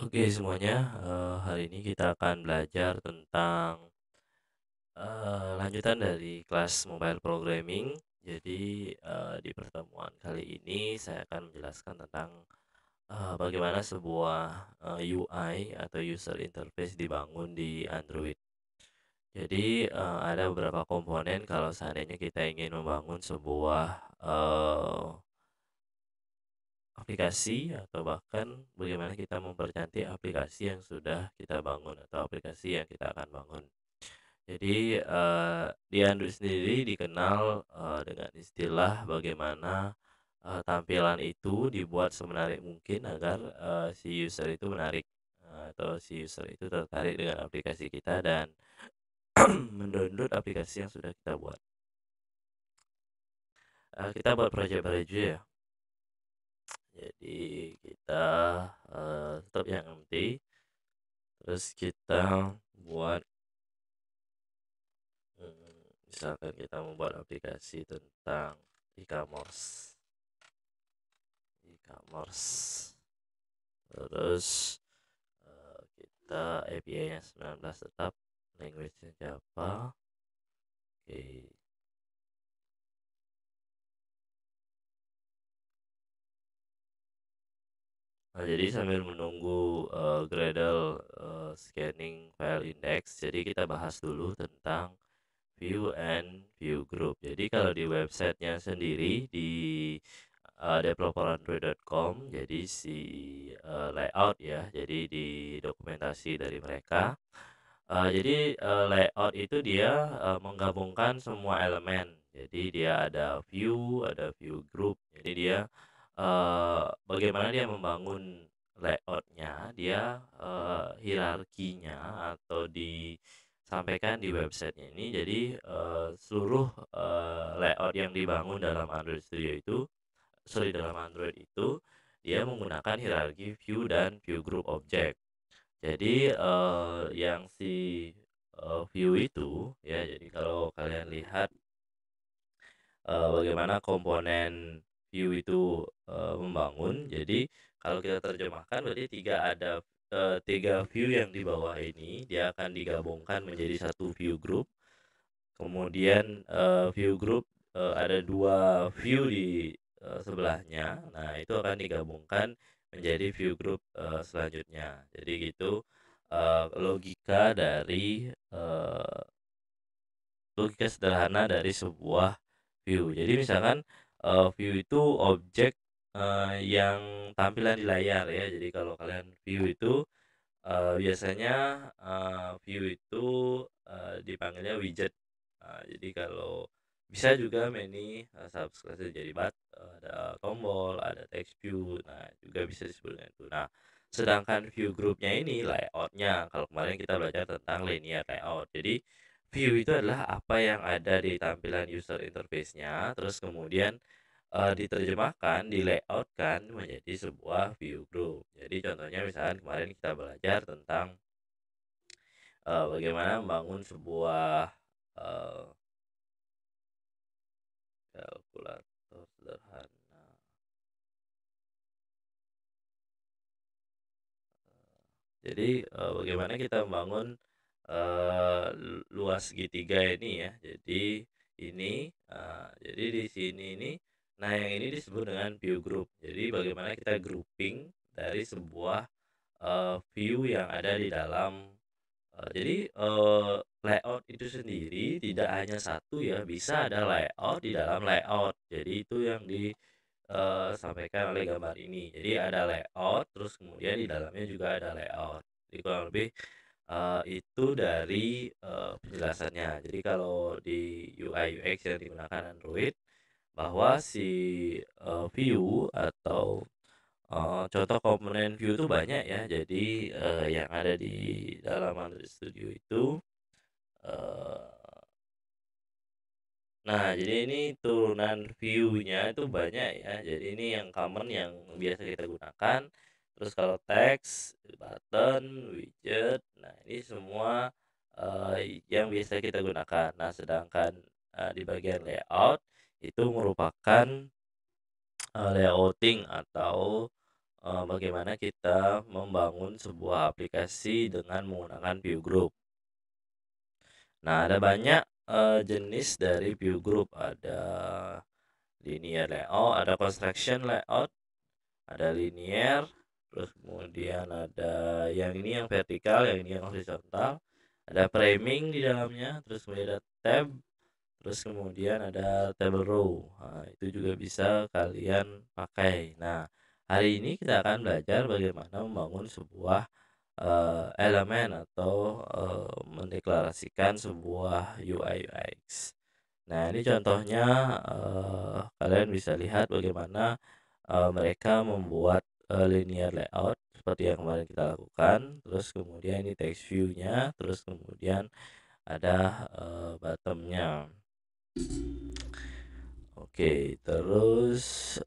Oke semuanya, hari ini kita akan belajar tentang, lanjutan dari kelas mobile programming. Jadi, di pertemuan kali ini saya akan menjelaskan tentang, bagaimana sebuah, UI atau user interface dibangun di Android. Jadi, ada beberapa komponen kalau seandainya kita ingin membangun sebuah, aplikasi atau bahkan bagaimana kita mempercantik aplikasi yang sudah kita bangun atau aplikasi yang kita akan bangun. Jadi, di Android sendiri dikenal, dengan istilah bagaimana, tampilan itu dibuat semenarik mungkin agar, si user itu menarik, atau si user itu tertarik dengan aplikasi kita dan mendownload aplikasi yang sudah kita buat. Kita buat project baru aja ya. Jadi kita, tetap yang empty, terus kita buat, misalkan kita membuat aplikasi tentang e-commerce. E-commerce. Terus, kita API-nya 19 tetap, language-nya Java. Oke. Nah, jadi sambil menunggu, Gradle, scanning file index, jadi kita bahas dulu tentang view and view group. Jadi kalau di websitenya sendiri di, developerandroid.com, jadi si, layout ya, jadi di dokumentasi dari mereka. Jadi, layout itu dia, menggabungkan semua elemen. Jadi dia ada view group. Jadi dia, bagaimana dia membangun layoutnya, dia, hierarkinya atau disampaikan di websitenya ini. Jadi, seluruh, layout yang dibangun dalam Android Studio itu dalam Android itu, dia menggunakan hierarki view dan view group object. Jadi, yang si, view itu ya, jadi kalau kalian lihat, bagaimana komponen view itu, membangun, jadi kalau kita terjemahkan berarti 3 view yang di bawah ini, dia akan digabungkan menjadi satu view group. Kemudian, view group, ada 2 view di, sebelahnya. Nah, itu akan digabungkan menjadi view group, selanjutnya. Jadi gitu, logika dari, logika sederhana dari sebuah view. Jadi misalkan, view itu objek, yang tampilan di layar ya. Jadi kalau kalian view itu, biasanya, view itu, dipanggilnya widget. Jadi kalau bisa juga many, subclass jadi ada tombol, ada text view, nah juga bisa disebut dengan itu. Nah, sedangkan view groupnya ini layoutnya, kalau kemarin kita belajar tentang linear layout. Jadi view itu adalah apa yang ada di tampilan user interface-nya, terus kemudian, diterjemahkan, di-layout-kan menjadi sebuah view group. Jadi contohnya misalkan kemarin kita belajar tentang, bagaimana membangun sebuah, eee, kalkulator sederhana. Jadi, bagaimana kita membangun, luas segitiga ini ya. Jadi ini, jadi di sini ini, nah yang ini disebut dengan view group. Jadi bagaimana kita grouping dari sebuah, view yang ada di dalam, jadi, layout itu sendiri tidak hanya satu ya, bisa ada layout di dalam layout. Jadi itu yang sampaikan oleh gambar ini. Jadi ada layout, terus kemudian di dalamnya juga ada layout. Jadi kurang lebih, itu dari, penjelasannya. Jadi kalau di UI UX yang digunakan Android, bahwa si, view atau, contoh komponen view itu banyak ya. Jadi, yang ada di dalam Android Studio itu, eee nah, jadi ini turunan view-nya itu banyak ya. Jadi ini yang common yang biasa kita gunakan. Terus kalau teks, button, widget, nah ini semua, yang biasa kita gunakan. Nah, sedangkan, di bagian layout itu merupakan, layouting atau, bagaimana kita membangun sebuah aplikasi dengan menggunakan view group. Nah, ada banyak jenis dari view group, ada linear layout, ada construction layout, ada linear, terus kemudian ada yang ini yang vertikal, yang ini yang horizontal, ada framing di dalamnya, terus kemudian ada tab, terus kemudian ada table row. Nah, itu juga bisa kalian pakai. Nah, hari ini kita akan belajar bagaimana membangun sebuah elemen atau mendeklarasikan sebuah UI UX. Nah, ini contohnya, kalian bisa lihat bagaimana mereka membuat linear layout seperti yang kemarin kita lakukan, terus kemudian ini text view-nya, terus kemudian ada bottom-nya. Oke, terus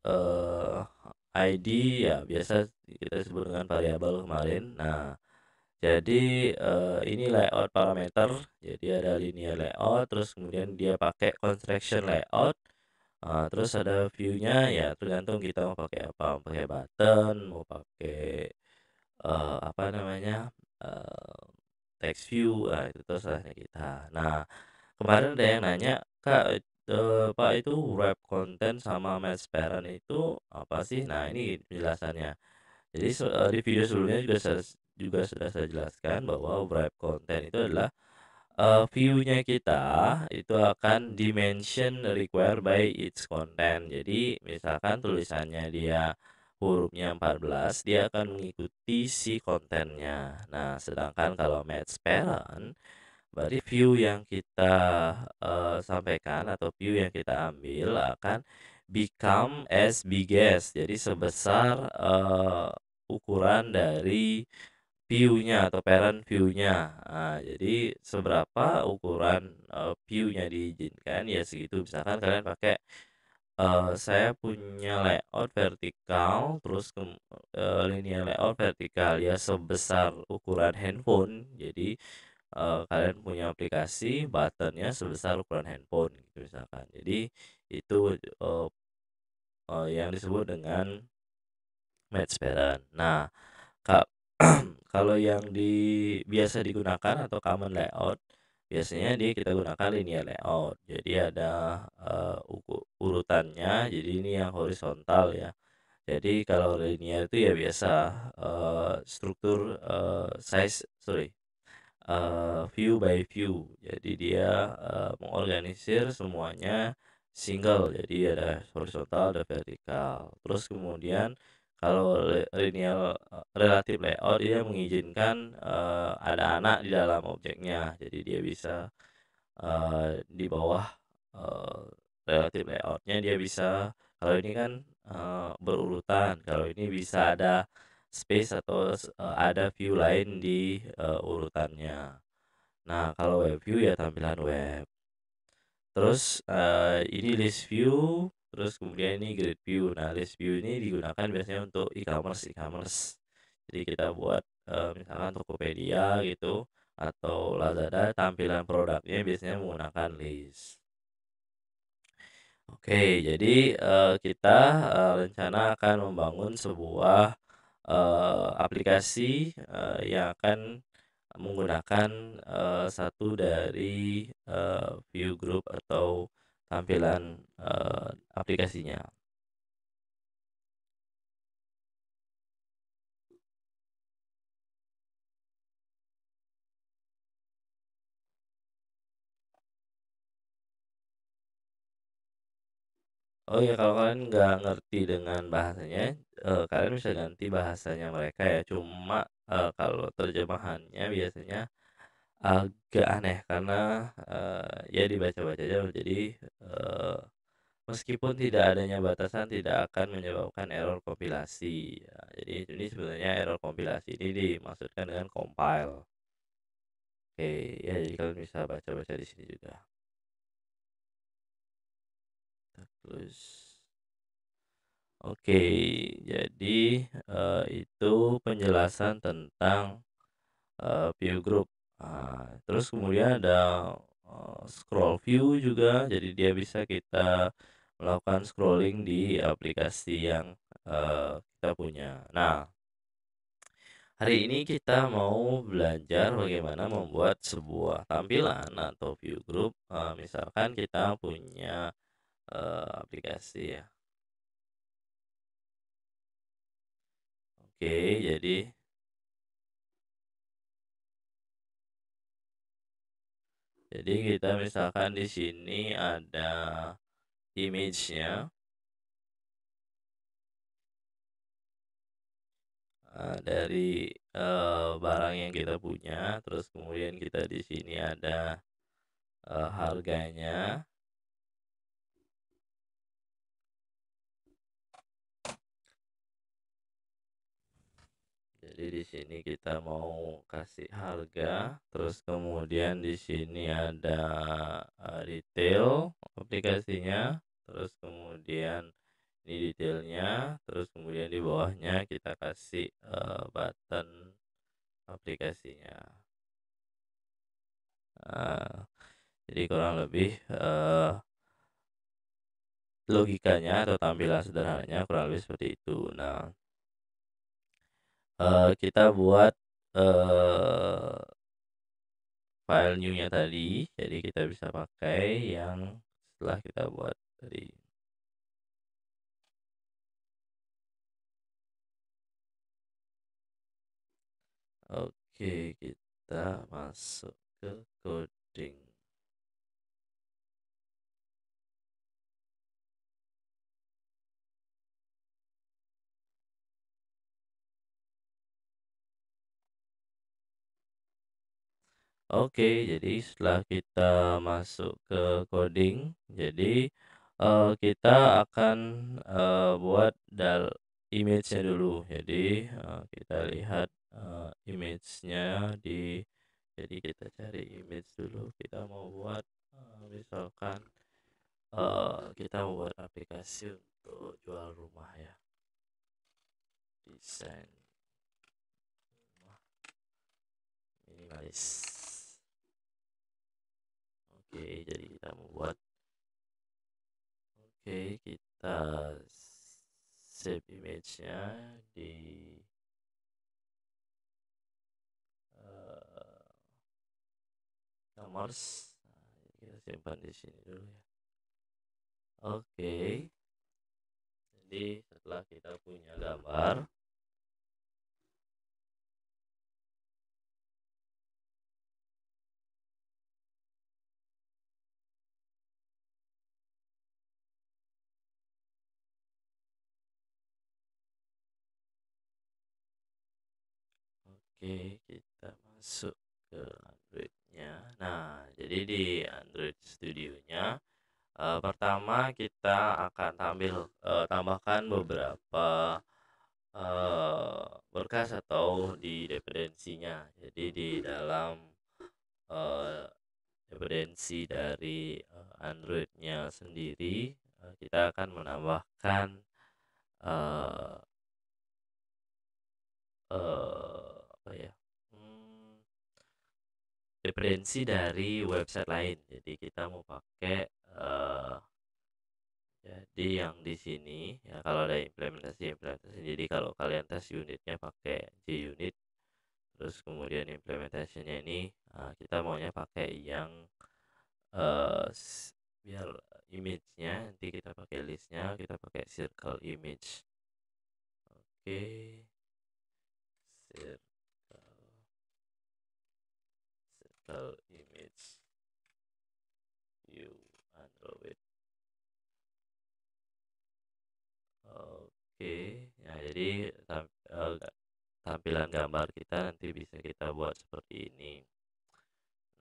ID ya biasa kita sebut dengan variabel kemarin. Nah, jadi ini layout parameter. Jadi ada linear layout, terus kemudian dia pakai construction layout. Terus ada view-nya ya tergantung kita mau pakai apa, mau pakai button, mau pakai apa namanya, eee, text view, itu terserahnya kita. Nah, kemarin ada yang nanya, "Kak, Pak, itu wrap content sama match parent itu apa sih?" Nah, ini penjelasannya. Jadi di video sebelumnya juga sudah saya jelaskan bahwa wrap content itu adalah view-nya kita itu akan dimension required by its content. Jadi misalkan tulisannya dia hurufnya 14, dia akan mengikuti si kontennya. Nah, sedangkan kalau match parent, berarti view yang kita sampaikan atau view yang kita ambil akan become as big as. Jadi sebesar ukuran dari view-nya atau parent view-nya. Nah, jadi seberapa ukuran view-nya diizinkan ya segitu. Misalkan kalian pakai saya punya layout vertikal, terus linear layout vertikal ya sebesar ukuran handphone. Jadi kalian punya aplikasi buttonnya sebesar ukuran handphone gitu misalkan. Jadi itu eh, yang disebut dengan match parent. Nah, Kak, kalau yang biasa digunakan atau common layout, biasanya kita gunakan linear layout. Jadi ada urutannya, jadi ini yang horizontal ya. Jadi kalau linear itu ya biasa struktur view by view. Jadi dia mengorganisir semuanya single. Jadi ada horizontal, ada vertikal. Terus kemudian kalau linear relative layout dia mengizinkan ada anak di dalam objeknya. Jadi dia bisa di bawah eh, relative layoutnya dia bisa, kalau ini kan berurutan, kalau ini bisa ada space atau ada view lain di urutannya. Nah, kalau web view ya tampilan web. Terus ini list view, terus kemudian ini grid view. Nah, list view ini digunakan biasanya untuk e-commerce. Jadi kita buat misalkan Tokopedia gitu atau Lazada, tampilan produknya biasanya menggunakan list. Oke, jadi kita rencana akan membangun sebuah aplikasi yang akan menggunakan satu dari view group atau tampilan aplikasinya. Oh ya, kalau kalian nggak ngerti dengan bahasanya, kalian bisa ganti bahasanya mereka ya. Cuma kalau terjemahannya biasanya agak aneh karena ya dibaca-baca aja. Jadi eh, meskipun tidak adanya batasan tidak akan menyebabkan error kompilasi. Ya, jadi ini sebenarnya error kompilasi ini dimaksudkan dengan compile. Oke, ya jadi kalian bisa baca-baca di sini juga. Terus, oke, jadi itu penjelasan tentang view group. Terus kemudian ada scroll view juga, jadi dia bisa kita melakukan scrolling di aplikasi yang kita punya. Nah, hari ini kita mau belajar bagaimana membuat sebuah tampilan atau view group, misalkan kita punya, aplikasi ya. Oke, jadi kita misalkan di sini ada image-nya, dari, barang yang kita punya, terus kemudian kita di sini ada, harganya. Jadi di sini kita mau kasih harga, terus kemudian di sini ada, detail aplikasinya, terus kemudian ini detailnya, terus kemudian di bawahnya kita kasih, button aplikasinya. Nah, jadi kurang lebih, logikanya atau tampilan sederhananya kurang lebih seperti itu. Nah, kita buat, file new-nya tadi, jadi kita bisa pakai yang setelah kita buat tadi. Oke, kita masuk ke coding. Oke, jadi setelah kita masuk ke coding, jadi, kita akan, buat image-nya dulu. Jadi, kita lihat, image-nya jadi kita cari image dulu, kita mau buat, misalkan, kita mau buat aplikasi untuk jual rumah ya, desain rumah minimalis. Oke, jadi kita mau buat. Oke, kita save image-nya di, commerce. Nah, kita simpan di sini dulu ya. Oke, jadi setelah kita punya gambar, oke, kita masuk ke Android-nya. Nah, jadi di Android Studio-nya, pertama kita akan tambahkan beberapa, berkas atau di dependensinya. Jadi di dalam, eee, dependensi dari, Android-nya sendiri, kita akan menambahkan, eee apa ya, mmm, referensi dari website lain. Jadi kita mau pakai, jadi yang di sini ya kalau ada implementasi. Jadi kalau kalian tes unitnya pakai JUnit, terus kemudian implementasinya ini, kita maunya pakai yang, biar image-nya nanti kita pakai list-nya, kita pakai circle image. Oke, circle image view Android. Oke, ya jadi tampilan gambar kita nanti bisa kita buat seperti ini.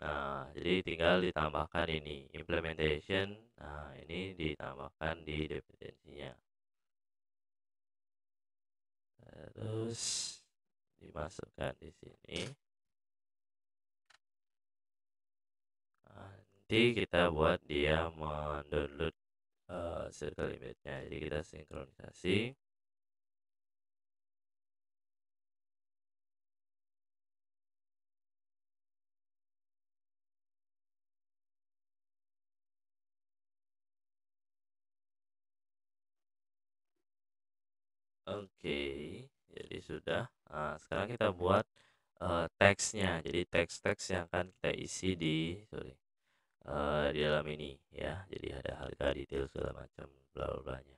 Nah, jadi tinggal ditambahkan ini implementation. Nah, ini ditambahkan di dependensinya. Terus dimasukkan di sini. Nah, nanti kita buat dia mendownload, circle image-nya. Jadi kita sinkronisasi. Oke, jadi sudah. Nah, sekarang kita buat teksnya. Jadi teks-teks yang akan kita isi di dalam ini ya. Jadi ada harga, detail segala macam bla bla blanya.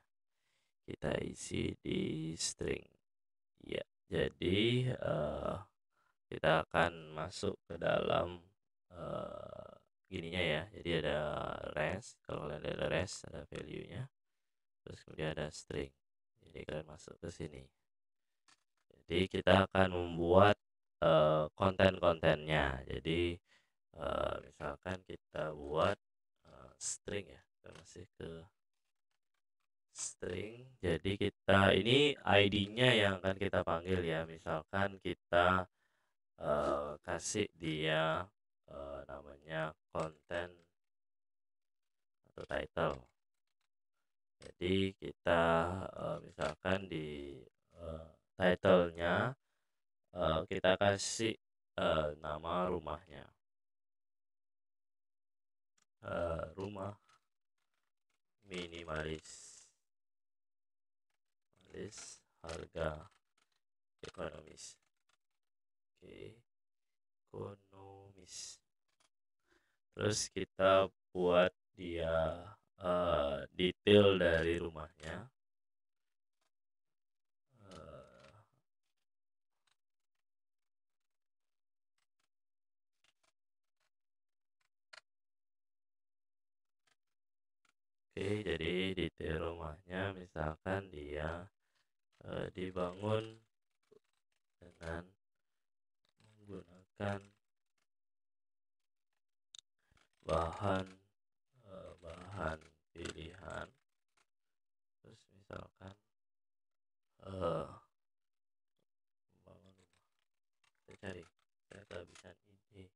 Kita isi di string. Ya, jadi kita akan masuk ke dalam gininya ya. Jadi ada res. Kalau kalian ada res, ada value-nya. Terus kemudian ada string. Jadi kalian masuk ke sini. Jadi kita akan membuat konten-kontennya. Jadi misalkan kita buat string ya. Kita masih ke string. Jadi kita ini ID-nya yang akan kita panggil ya. Misalkan kita kasih dia namanya konten atau title. Jadi kita misalkan di title-nya kita kasih nama rumahnya, rumah minimalis, harga ekonomis. Oke, ekonomis. Terus kita buat dia detail dari rumahnya. Oke, jadi detail rumahnya misalkan dia dibangun dengan menggunakan bahan bahan pilihan. Terus misalkan bangun rumah, kita cari kita bisa ide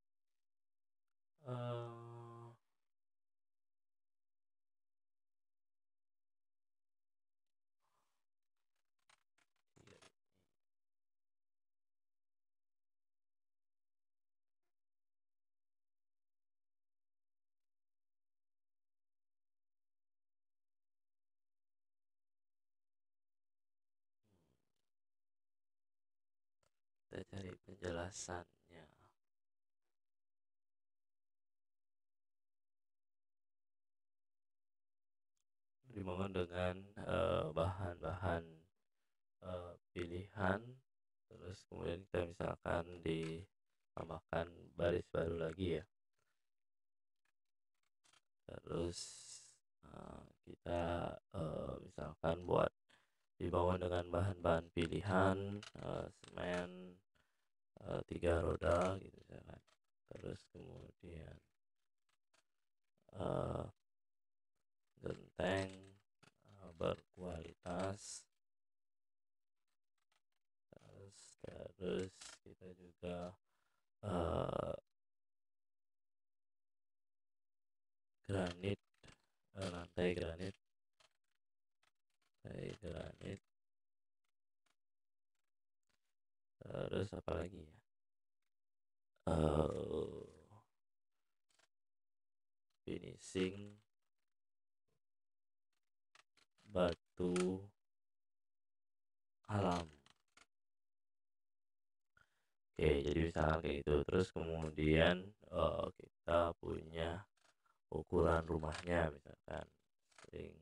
kita cari penjelasannya. Dibangun dengan bahan-bahan pilihan. Terus kemudian kita misalkan ditambahkan baris baru lagi ya. Terus kita misalkan buat dibangun dengan bahan-bahan pilihan, semen 3 roda gitu misalkan. Terus kemudian genteng berkualitas. Terus kita juga granit, lantai granit, terus apa lagi ya, finishing batu alam. Oke, jadi misalkan kayak gitu. Terus kemudian kita punya ukuran rumahnya misalkan string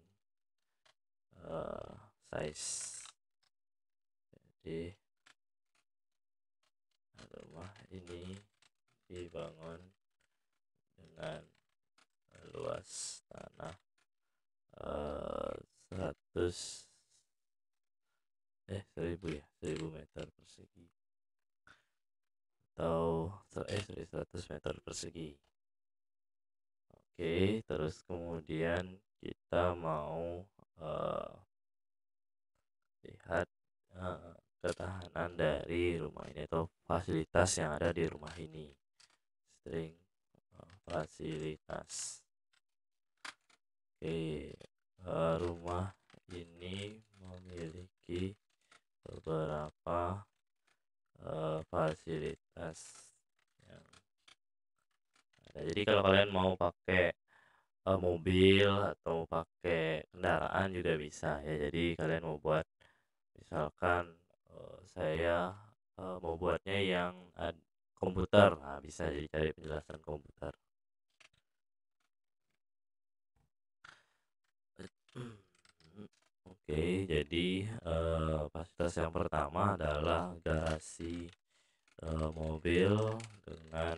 size. Jadi rumah ini dibangun dengan luas tanah 1000 meter persegi atau 100 meter persegi. Oke, terus kemudian kita mau lihat ketahanan dari rumah ini atau fasilitas yang ada di rumah ini. String fasilitas. Oke, rumah ini memiliki beberapa fasilitas yang ada. Jadi kalau kalian mau pakai mobil atau pakai kendaraan juga bisa ya. Jadi kalian mau buat Misalkan saya mau buatnya yang komputer, nah bisa jadi cari penjelasan komputer. Oke, jadi fasilitas yang pertama adalah garasi mobil dengan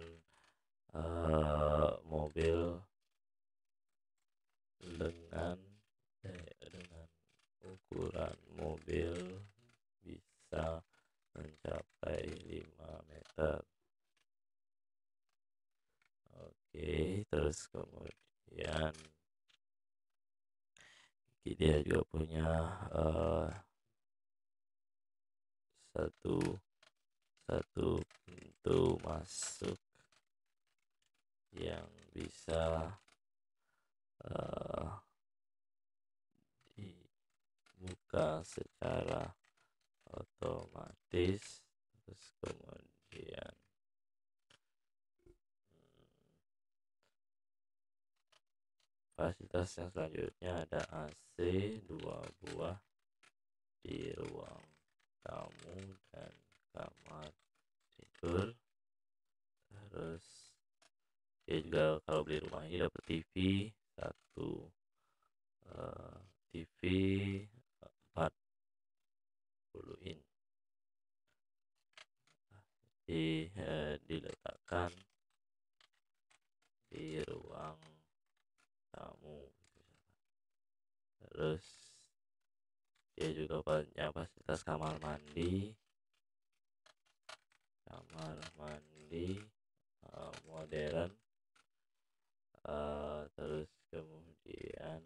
mobil dengan ukuran mobil bisa mencapai 5 meter. Oke, terus kemudian dia juga punya satu pintu masuk yang bisa dibuka secara otomatis. Terus kemudian fasilitas yang selanjutnya ada AC 2 buah di ruang tamu dan kamar tidur. Terus dia juga kalau beli rumah ini dapat TV satu, TV 40 in, diletakkan di ruang tamu. Terus dia juga punya fasilitas kamar mandi modern. Terus kemudian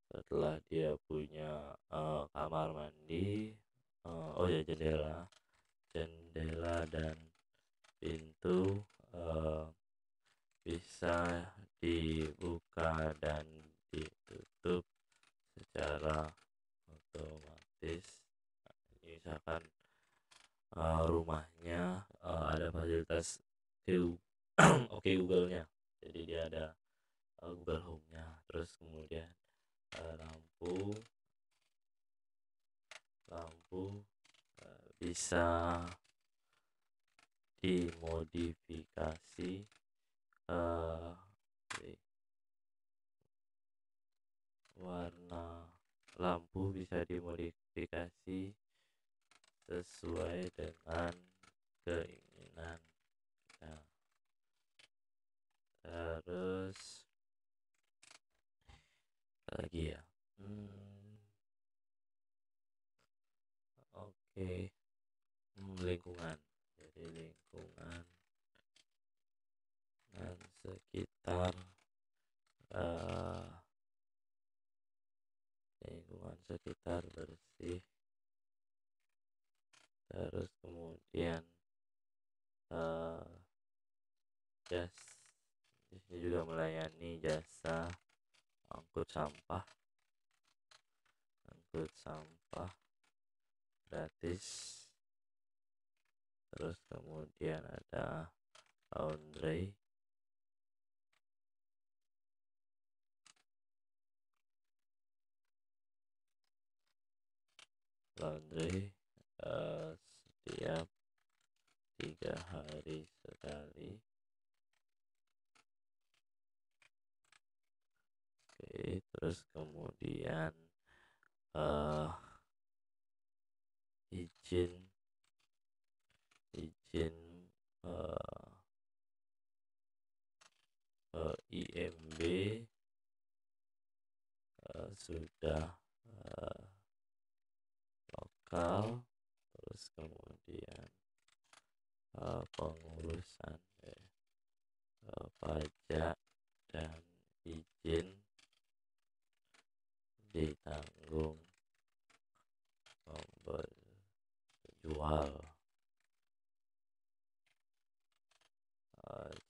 setelah dia punya kamar mandi, oh ya, jendela dan pintu bisa dibuka dan ditutup secara otomatis. Misalkan rumahnya ada fasilitas oke Google-nya, jadi dia ada Google Home-nya. Terus kemudian lampu bisa dimodifikasi, warna lampu bisa dimodifikasi sesuai dengan keinginan kita. Terus lagi ya, oke. Lingkungan, jadi lingkungan dan sekitar bersih. Terus kemudian di sini juga melayani jasa angkut sampah gratis. Terus kemudian ada laundry, setiap 3 hari sekali. Oke, terus kemudian izin IMB sudah lokal. Terus kemudian pengurusan pajak dan izin ditanggung penjual.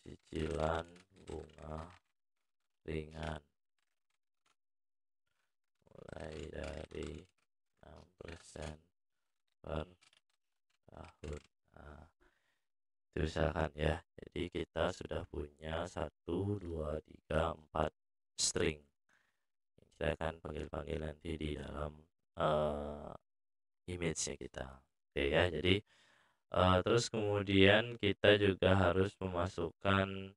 Cicilan bunga ringan mulai dari 6% per tahun. Nah, itu misalkan ya, jadi kita sudah punya 1, 2, 3, 4 string. Kita akan panggil-panggil nanti di dalam uh, image-nya kita. Oke ya, jadi terus kemudian kita juga harus memasukkan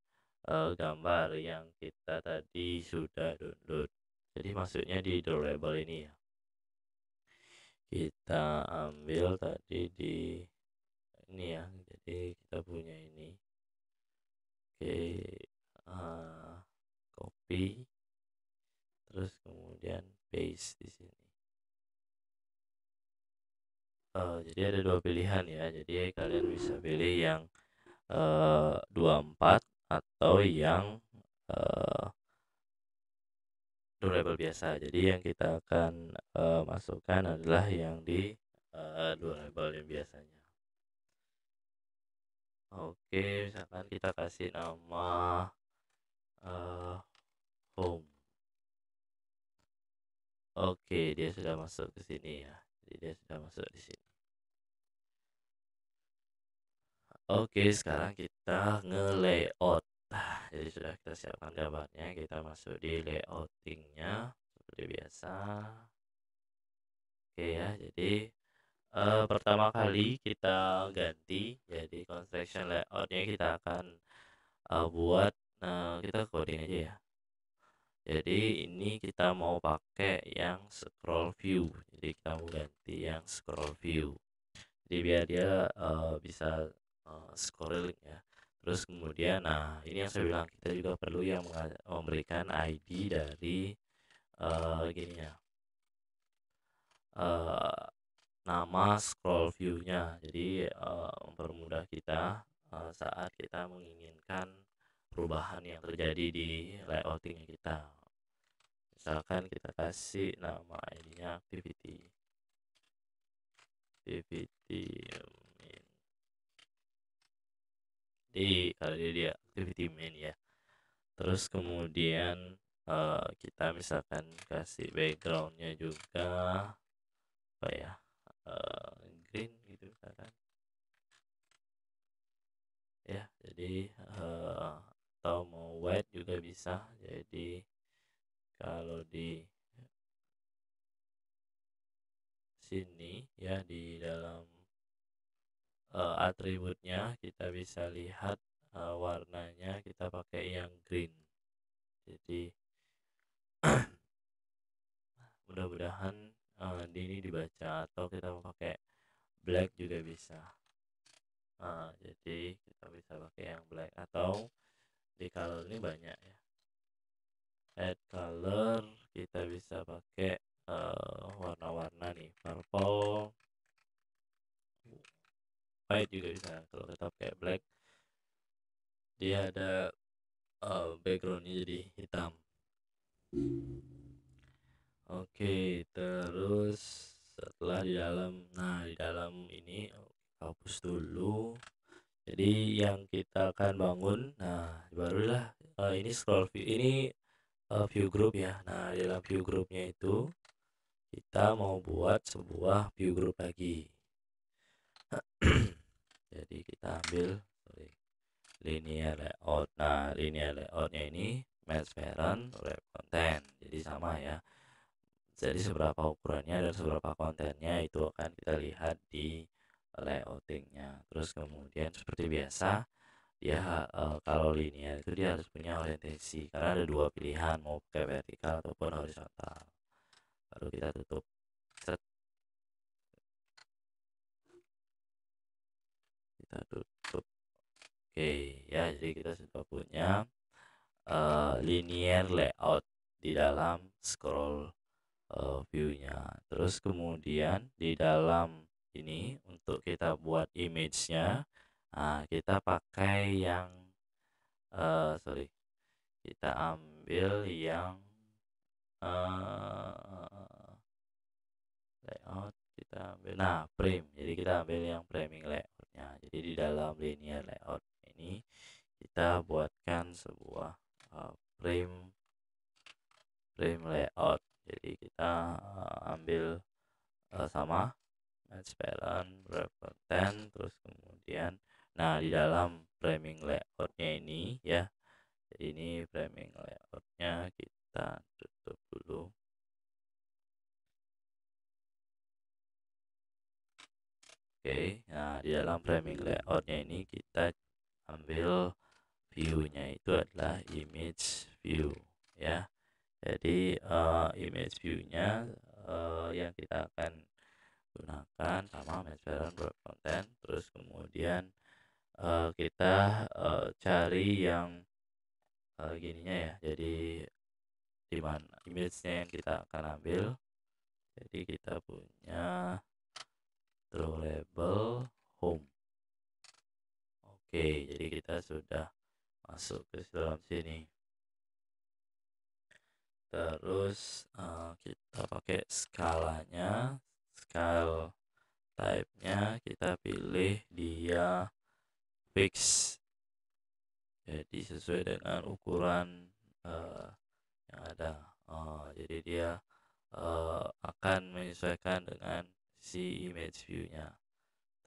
gambar yang kita tadi sudah download. Jadi maksudnya di drawable ini ya. Kita ambil tadi di ini ya. Jadi kita punya ini. Oke, copy, terus kemudian paste di sini. Jadi ada dua pilihan ya. Jadi kalian bisa pilih yang 24 atau yang durable biasa. Jadi yang kita akan masukkan adalah yang di durable yang biasanya. Oke, misalkan kita kasih nama home. Oke, dia sudah masuk ke sini ya. Jadi dia sudah masuk di sini. Oke, sekarang kita nge-layout. Jadi sudah kita siapkan gambarnya, kita masuk di layoutingnya seperti biasa. Oke ya, jadi pertama kali kita ganti, jadi construction layoutnya kita akan buat, kita coding aja ya. Jadi ini kita mau pakai yang scroll view, jadi kita mau ganti yang scroll view. Jadi biar dia bisa scrolling ya. Terus kemudian, nah ini yang saya bilang, kita juga perlu yang memberikan ID dari gini ya, nama scroll view-nya. Jadi mempermudah kita saat kita menginginkan perubahan yang terjadi di layouting kita. Misalkan kita kasih nama ID-nya activity main. Jadi kalau dia activity main ya. Terus kemudian kita misalkan kasih backgroundnya juga apa ya, green gitu misalkan ya. Jadi atau mau white juga bisa. Jadi kalau di sini ya, di dalam atributnya kita bisa lihat warnanya kita pakai yang green. Jadi mudah-mudahan ini dibaca, atau kita mau pakai black juga bisa. Jadi kita bisa pakai yang black, atau di color ini banyak ya, add color, kita bisa pakai warna-warna nih, purple, white juga bisa. Kalau kita pakai black, dia ada backgroundnya jadi hitam. Oke, terus setelah di dalam ini hapus dulu. Jadi yang kita akan bangun, nah barulah ini scroll view, ini view group ya. Nah, dalam view groupnya itu kita mau buat sebuah view group lagi. Jadi kita ambil linear layout. Nah, linear layoutnya ini match parent wrap content. Jadi sama ya. Jadi seberapa ukurannya dan seberapa kontennya itu akan kita lihat di layoutingnya. Terus kemudian seperti biasa, dia kalau linear itu dia harus punya orientasi, karena ada dua pilihan, mau pakai vertikal ataupun horizontal. Lalu kita tutup. Set. Kita tutup. Oke ya, jadi kita sudah punya linear layout di dalam scroll view-nya. Terus kemudian di dalam ini untuk kita buat image-nya, nah kita pakai yang kita ambil yang layout, kita ambil frame. Jadi kita ambil yang framing layoutnya. Jadi di dalam linear layout ini kita buatkan sebuah frame layout. Jadi kita ambil sama match parent wrap content, terus kemudian di dalam framing layoutnya ini ya, jadi ini framing layoutnya, kita tutup dulu. Nah, di dalam framing layoutnya ini kita ambil view-nya itu adalah image view ya. Jadi image view-nya yang kita akan gunakan sama match pattern wrap content. Terus kemudian kita cari yang gininya ya. Jadi di mana image-nya yang kita akan ambil. Jadi kita punya throw label home. Oke, jadi kita sudah masuk ke dalam sini. Terus kita pakai skalanya, scale type-nya kita pilih dia fix. Jadi sesuai dengan ukuran yang ada. Jadi dia akan menyesuaikan dengan si image view-nya.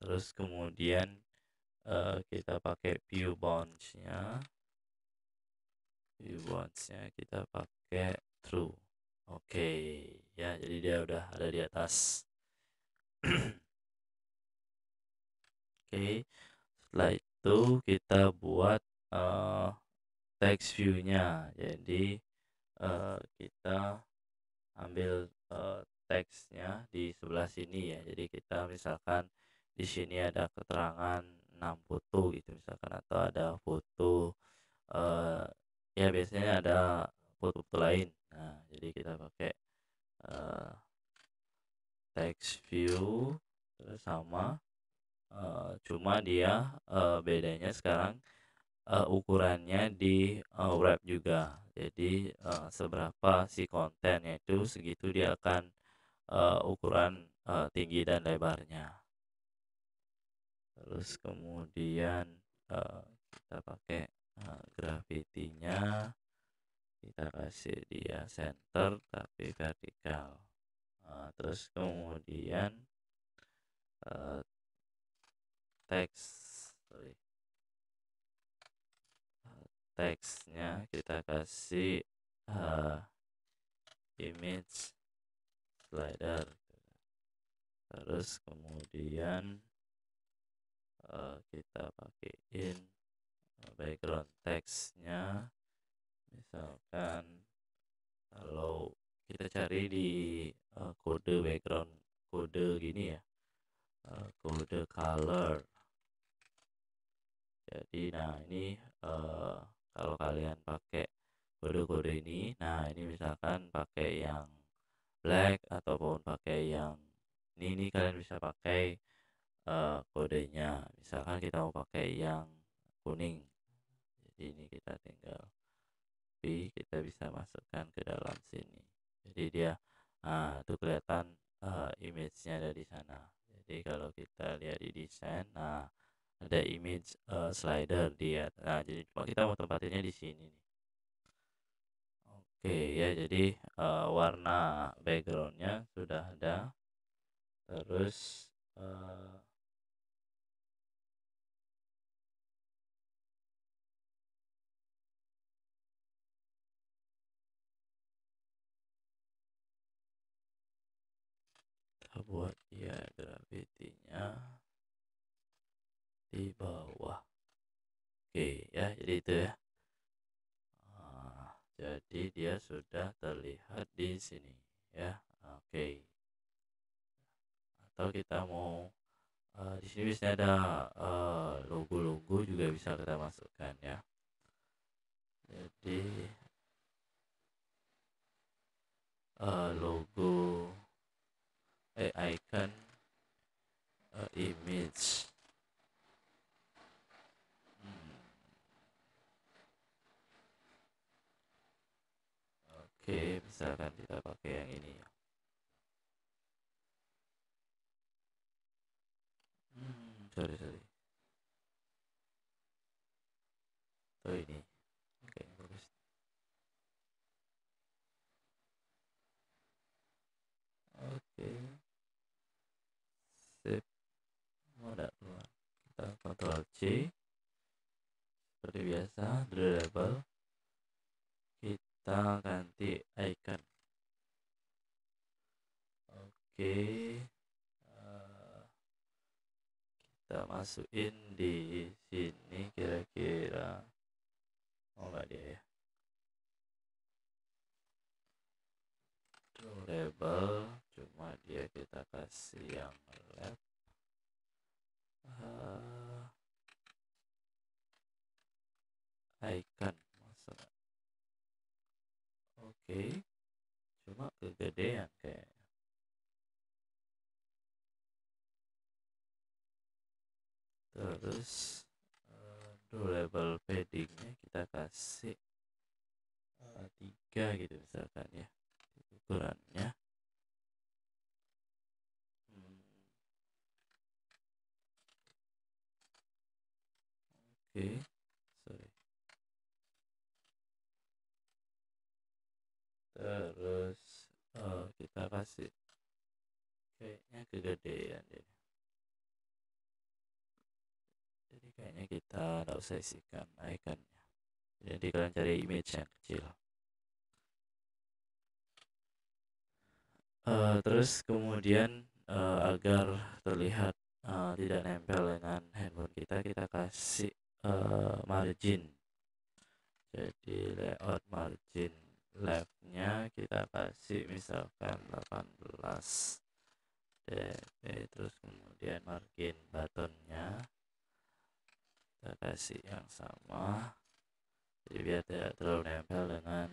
Terus kemudian kita pakai view bounds-nya. View bounds-nya kita pakai true. Oke, ya jadi dia udah ada di atas. Oke, setelah itu kita buat text view-nya. Jadi kita ambil teksnya di sebelah sini ya. Jadi kita misalkan di sini ada keterangan 6 foto gitu misalkan, atau ada foto ya biasanya ada foto-foto lain. Nah, jadi kita pakai text view terus sama cuma dia bedanya sekarang ukurannya di wrap juga. Jadi seberapa si kontennya itu segitu dia akan ukuran tinggi dan lebarnya. Terus kemudian kita pakai gravity-nya, kita kasih dia center tapi vertikal. Terus kemudian teksnya kita kasih image slider. Terus kemudian kita pakaiin background teksnya, misalkan kalau kita cari di kode background, kode gini ya, kode color. Jadi nah ini kalau kalian pakai kode-kode ini, nah ini misalkan pakai yang black ataupun pakai yang ini kalian bisa pakai kodenya. Misalkan kita mau pakai yang kuning, jadi ini kita tinggal kita bisa masukkan ke dalam sini. Jadi dia itu kelihatan image-nya ada di sana. Jadi kalau kita lihat di desain, nah ada image slider dia. Nah, jadi kita mau tempatinnya di sini nih. Oke ya, jadi warna backgroundnya sudah ada. Terus kita buat ya gravity-nya di bawah. Oke ya, jadi itu ya. Jadi dia sudah terlihat di sini ya. Oke. Atau kita mau di sini bisa ada logo-logo juga bisa kita masukkan ya. Jadi logo icon image. Oke, misalkan kita pakai yang ini ya. Sorry. Oh ini. Oke, bagus. Oke. Sip. Udah keluar. Kita Ctrl C. Seperti biasa, draw label. Kita ganti icon. Oke. kita masukin di sini kira-kira. Oh enggak dia ya. Label cuma dia kita kasih yang lab. Icon masalah. Oke. Cuma kegedean kayak. Terus label paddingnya kita kasih 3 gitu misalkan ya ukurannya. Oke, sorry. Terus kita kasih kayaknya kegedean deh. Jadi kayaknya kita nggak usah isikan iconnya. Jadi kalian cari image yang kecil. Terus kemudian agar terlihat tidak nempel dengan handphone kita kasih margin. Jadi layout margin leftnya kita kasih misalkan 18 dp. Terus kemudian margin buttonnya kita kasih yang sama, jadi biar tidak terlalu nempel dengan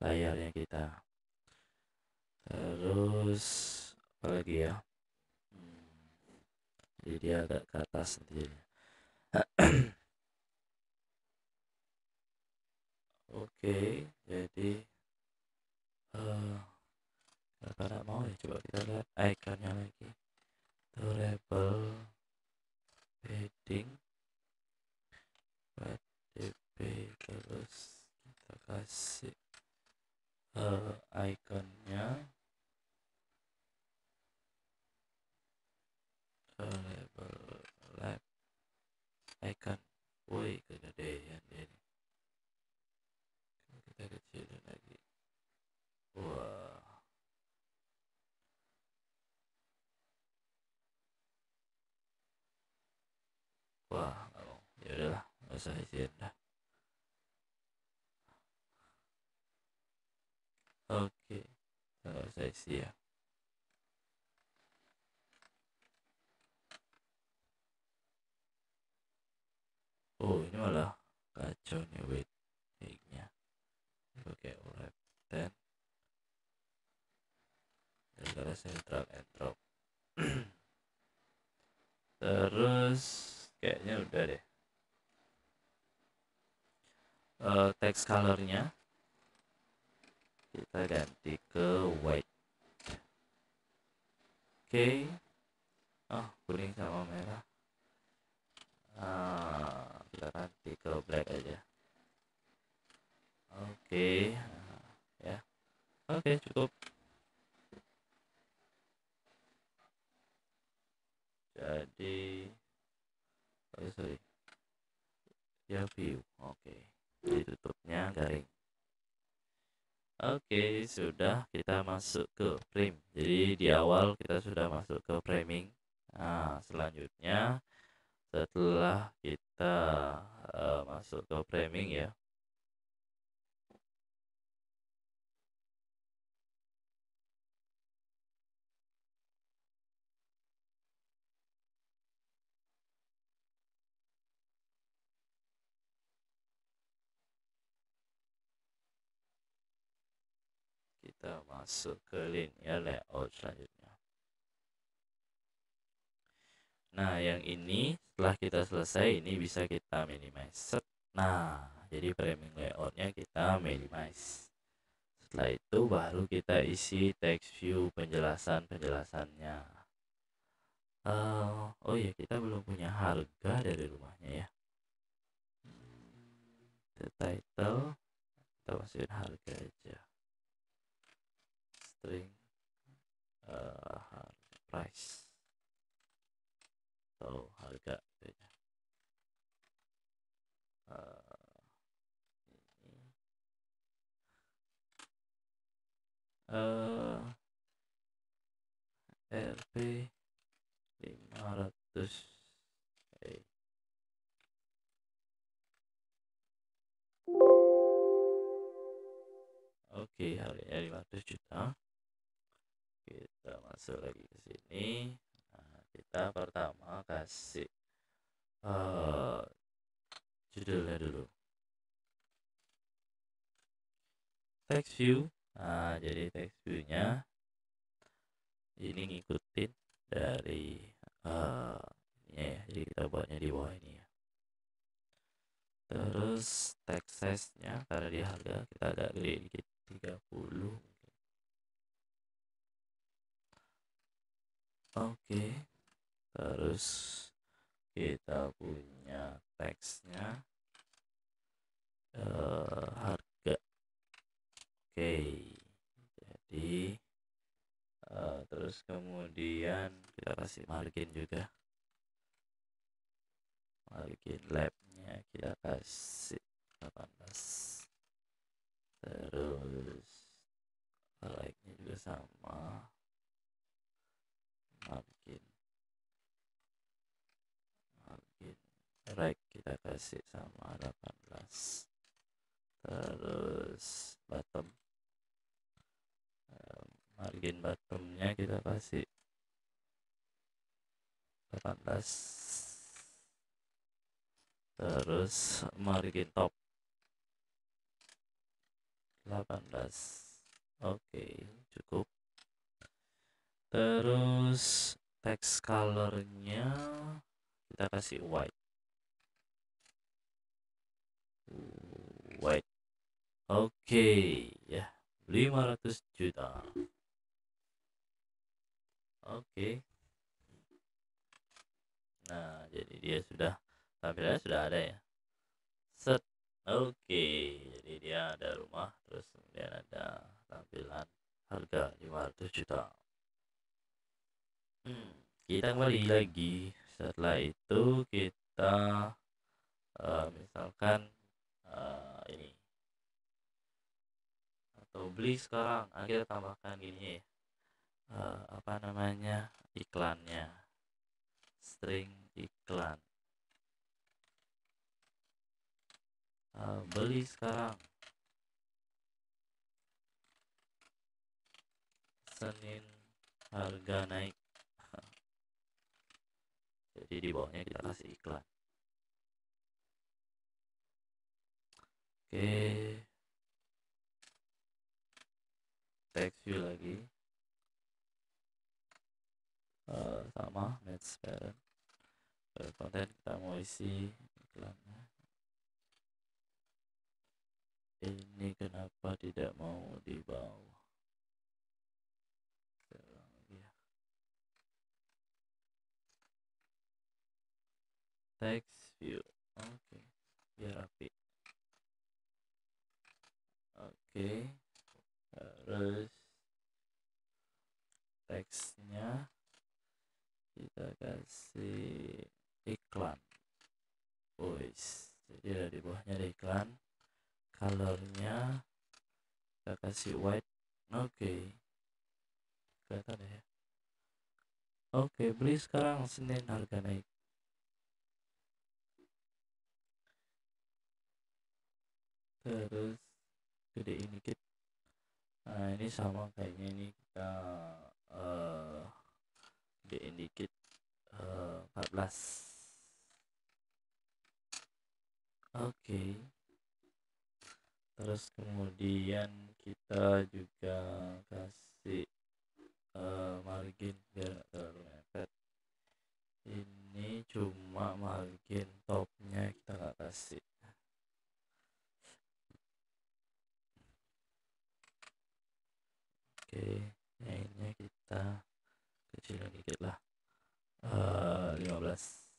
layarnya kita. Terus apa lagi ya, jadi dia agak ke atas sendiri. Oke, jadi karena mau ya, coba kita lihat iconnya lagi. Label padding dp, terus kita kasih iconnya label lab icon. Woi, kegedean deh ini. Kita kecilin lagi. Wah, ya udahlah, nggak usah isiin dah. Oke, nggak usah isi ya. Oh, ini malah kacau nih weight-nya. Pakai wrap 10. Gara-gara saya drag and drop. Terus kayaknya udah deh. Text colornya kita ganti ke white. Oke. Kuning sama merah. Kita ganti ke black aja. Oke. Ya. Oke, cukup. Jadi sorry. Ya, view. Oke. Jadi tutupnya garing. Oke, sudah kita masuk ke frame. Jadi di awal kita sudah masuk ke framing. Nah, selanjutnya setelah kita masuk ke framing ya, kita masuk ke linear layout selanjutnya. Nah, yang ini setelah kita selesai, ini bisa kita minimize. Nah, jadi framing layoutnya kita minimize. Setelah itu baru kita isi text view penjelasannya. Oh ya, kita belum punya harga dari rumahnya ya. The title kita masukin harga aja. String price atau harga gitu ya. Rp 500. Oke, harganya 500 juta. Kita masuk lagi ke sini. Nah, kita pertama kasih judulnya dulu, text view. Nah, jadi text view-nya ini ngikutin dari ini ya. Jadi kita buatnya di bawah ini ya. Terus text size-nya karena di harga kita agak gede dikit, 30. Oke. Terus kita punya teksnya harga. Oke. Jadi terus kemudian kita kasih margin juga. Margin labnya kita kasih 18. Terus like-nya juga sama, margin right kita kasih sama 18. Terus bottom, margin bottomnya kita kasih 18. Terus margin top 18. Oke, cukup. Terus text colornya kita kasih white. Oke, ya, 500 juta. Oke. Nah, jadi dia sudah, tampilannya sudah ada ya. Set. Oke, jadi dia ada rumah, terus kemudian ada tampilan harga 500 juta. Kita kembali lagi. Setelah itu kita misalkan ini atau beli sekarang. Kita tambahkan gini ya. Apa namanya, iklannya, string iklan. Beli sekarang, Senin harga naik. Jadi di bawahnya kita kasih iklan. Oke, text view lagi, sama match parent. Konten kita mau isi iklannya. Ini kenapa tidak mau di bawah? Text view, oke, biar rapi. Oke, terus teksnya kita kasih iklan. Jadi ada di bawahnya ada iklan. Colornya kita kasih white. Oke, kelihatan ya. Oke, beli sekarang, Senin harga naik. Terus gedein dikit. Nah, ini sama kayaknya, ini kita gedein dikit, 14. Oke. Terus kemudian kita juga kasih margin biar gak terlalu mepet. Ini cuma margin topnya kita nggak kasih. Oke, ini kita kecilin dikit lah, 15.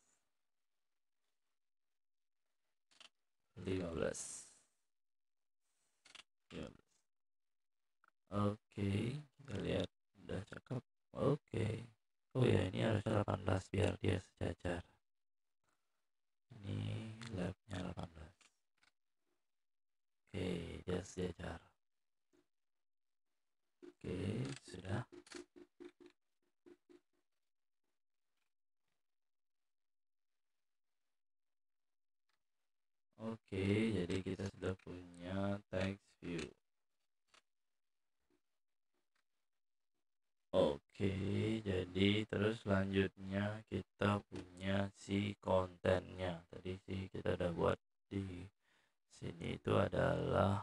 Oke, kita lihat udah cakep. Oke. Oh ya, ini harusnya 18 biar dia sejajar. Ini labnya 18. Oke, dia sejajar. Oke, sudah. Oke, jadi kita sudah punya text view. selanjutnya kita punya si kontennya. Tadi sih kita udah buat di sini, itu adalah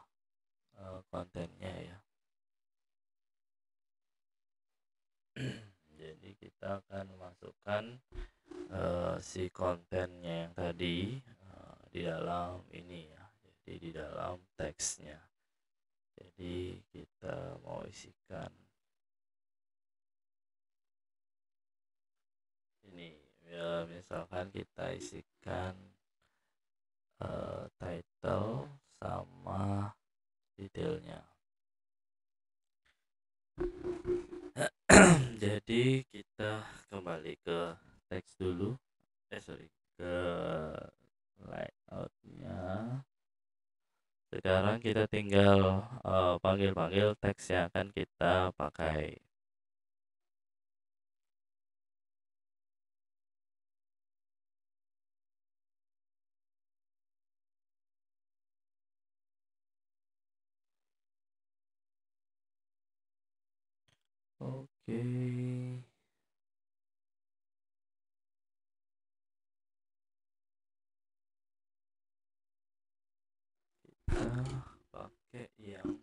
kontennya ya. Jadi kita akan memasukkan si kontennya yang tadi di dalam ini ya, jadi di dalam teksnya. Jadi kita mau isikan ini ya, misalkan kita isikan title sama detailnya. Jadi kita kembali ke teks dulu, ke layoutnya. Sekarang kita tinggal panggil-panggil teks yang akan kita pakai. Oke. Kita pakai yang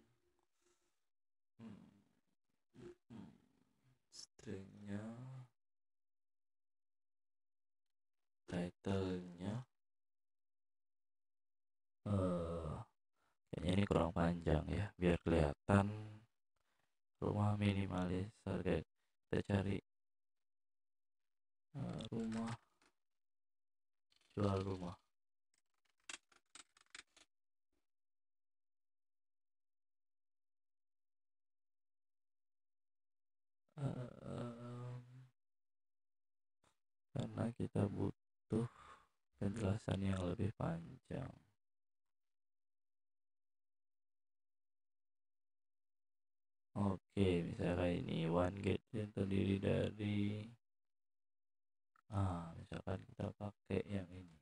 stringnya, titlenya kayaknya ini kurang panjang ya, biar kelihatan rumah minimalis harga. Kita cari rumah, jual rumah. Karena kita butuh penjelasan yang lebih panjang. Oke, misalnya ini one gate yang terdiri dari misalkan kita pakai yang ini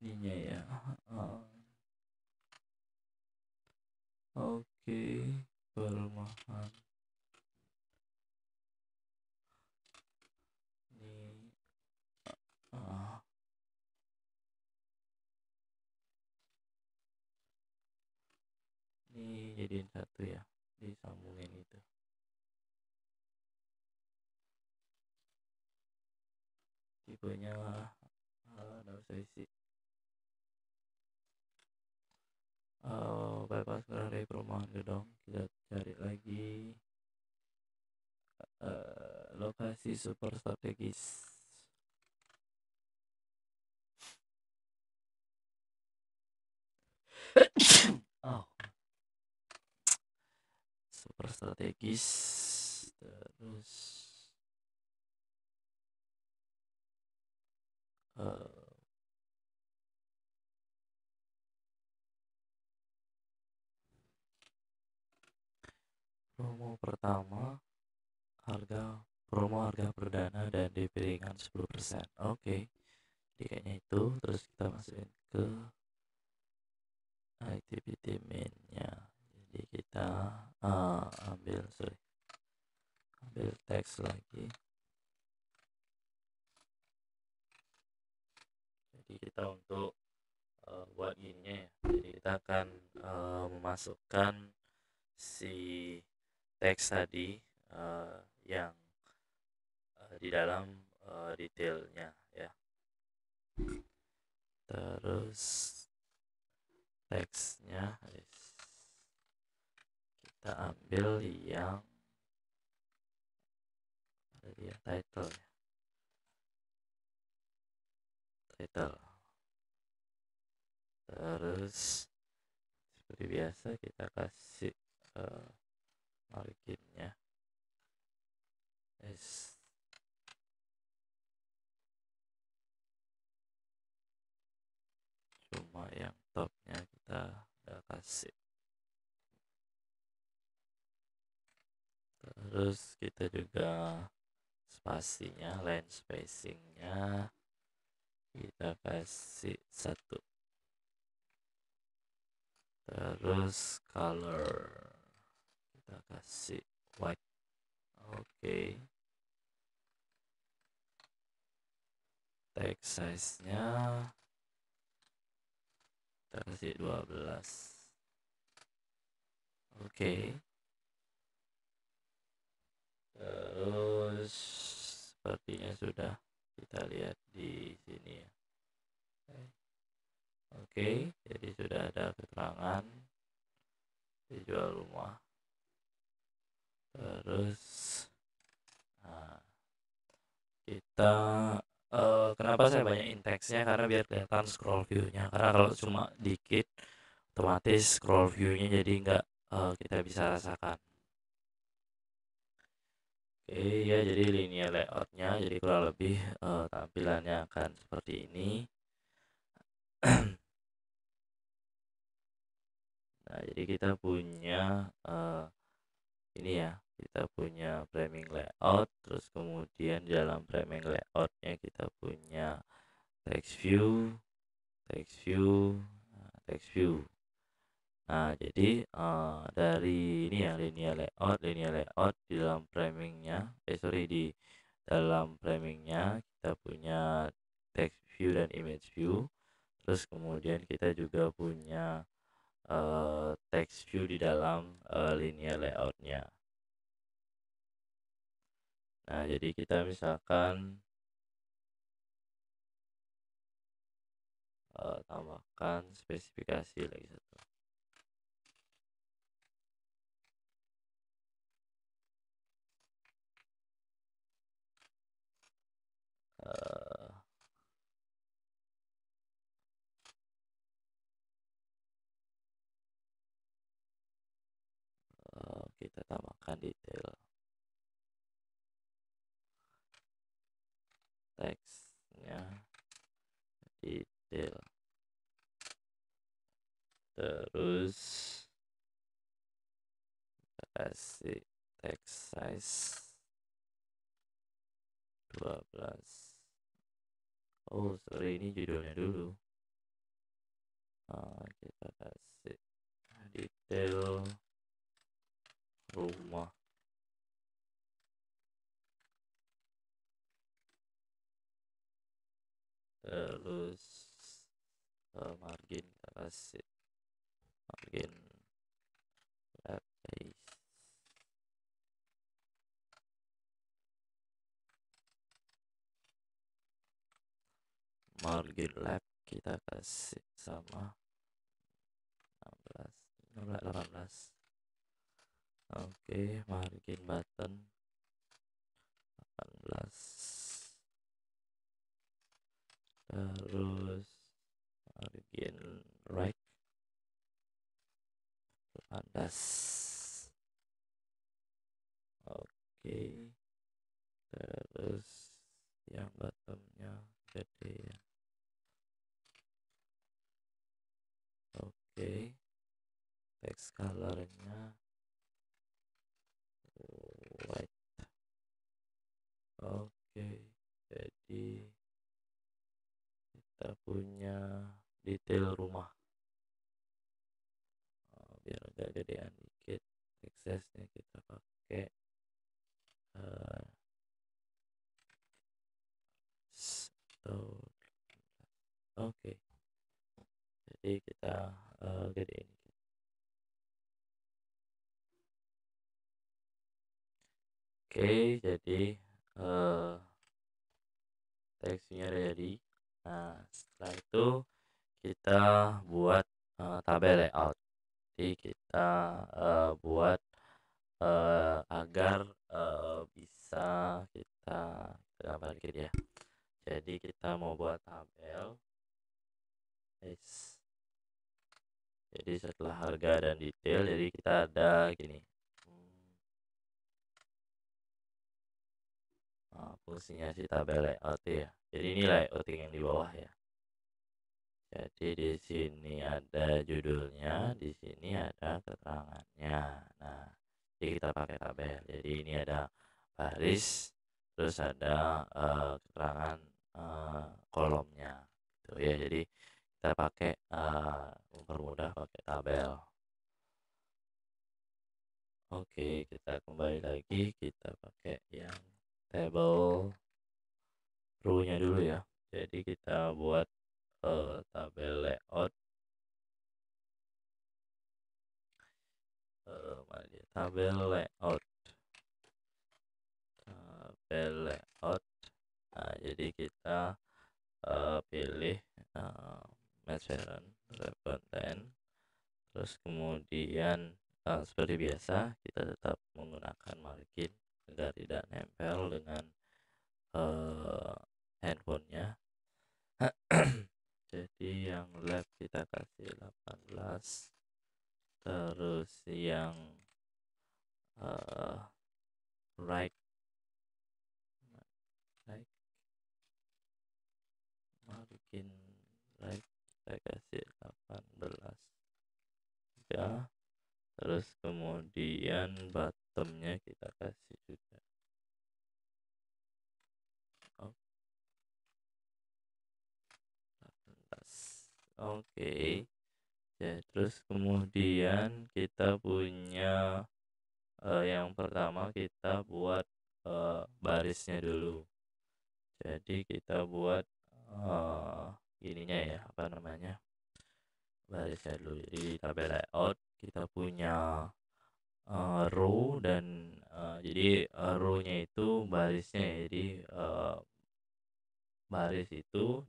ininya ya. Oke, perumahan ini ini jadiin satu ya, disambungin itu. Tipenya nggak usah isi. Bypass dari perumahan gedung, kita cari lagi lokasi super strategis. Super strategis, terus promo pertama, promo harga perdana dan DP ringan 10%. Oke. Jadi kayaknya itu, terus kita masukin ke activity main-nya. Jadi kita ambil teks lagi. Jadi kita untuk buat ininya ya, jadi kita akan memasukkan si teks tadi yang di dalam detailnya ya. Terus teksnya kita ambil yang ada di title ya, title. Terus seperti biasa kita kasih marginnya cuma yang topnya kita udah kasih. Terus kita juga spasinya, line spacingnya kita kasih 1. Terus color kita kasih white. Oke, text size-nya kita kasih 12. Oke. Terus sepertinya sudah kita lihat di sini ya. Oke, jadi sudah ada keterangan dijual rumah. Terus nah, kita kenapa saya banyakin teksnya, karena biar kelihatan scroll view-nya, karena kalau cuma dikit otomatis scroll view-nya jadi nggak kita bisa rasakan. Oke ya, jadi linear layout-nya jadi kurang lebih tampilannya akan seperti ini. Nah, jadi kita punya ini ya, kita punya framing layout, terus kemudian di dalam framing layout-nya kita punya text view, text view, text view. Nah, jadi dari ini ya, linear layout di dalam framingnya, di dalam framingnya kita punya text view dan image view. Terus kemudian kita juga punya text view di dalam linear layoutnya. Nah, jadi kita misalkan tambahkan spesifikasi lagi satu. Eh, kita tambahkan detail teksnya, detail, terus kasih text size 12. Oh sorry, ini judulnya dulu. Kita kasih detail rumah, terus margin kita kasih margin left base, margin left kita kasih sama 16, 18. Oke, margin button 18, terus margin right 18. Oke, terus yang bottomnya gede ya. Oke, text colornya white. Oke, jadi kita punya detail rumah. Biar agak gedean dikit, aksesnya kita pakai oke, jadi kita gedein. Oke, jadi teksnya udah jadi. Nah, setelah itu kita buat tabel layout. Jadi kita buat agar bisa kita gambar dikit ya. Jadi kita mau buat tabel. Jadi setelah harga dan detail, jadi kita ada gini. Fungsinya si tabel layout ya. Jadi ini layouting yang di bawah ya. Jadi di sini ada judulnya, di sini ada keterangannya. Nah, jadi kita pakai tabel. Jadi ini ada baris, terus ada keterangan kolomnya. Gitu ya. Jadi kita pakai mempermudah pakai tabel. Oke, kita kembali lagi, kita pakai yang table row-nya dulu ya. Jadi kita buat tabel layout, mana dia? Tabel layout. Nah, jadi kita pilih match parent, wrap content, terus kemudian seperti biasa kita tetap menggunakan margin agar tidak nempel dengan handphonenya. Jadi yang left kita kasih 18, terus yang right margin right kita kasih 18 ya. Terus kemudian bottomnya kita kasih juga 18. Oke. Ya, terus kemudian kita punya yang pertama kita buat barisnya dulu. Jadi kita buat ininya ya, apa namanya, barisnya dulu. Jadi di tabel layout kita punya row dan jadi row-nya itu barisnya ya. Jadi baris itu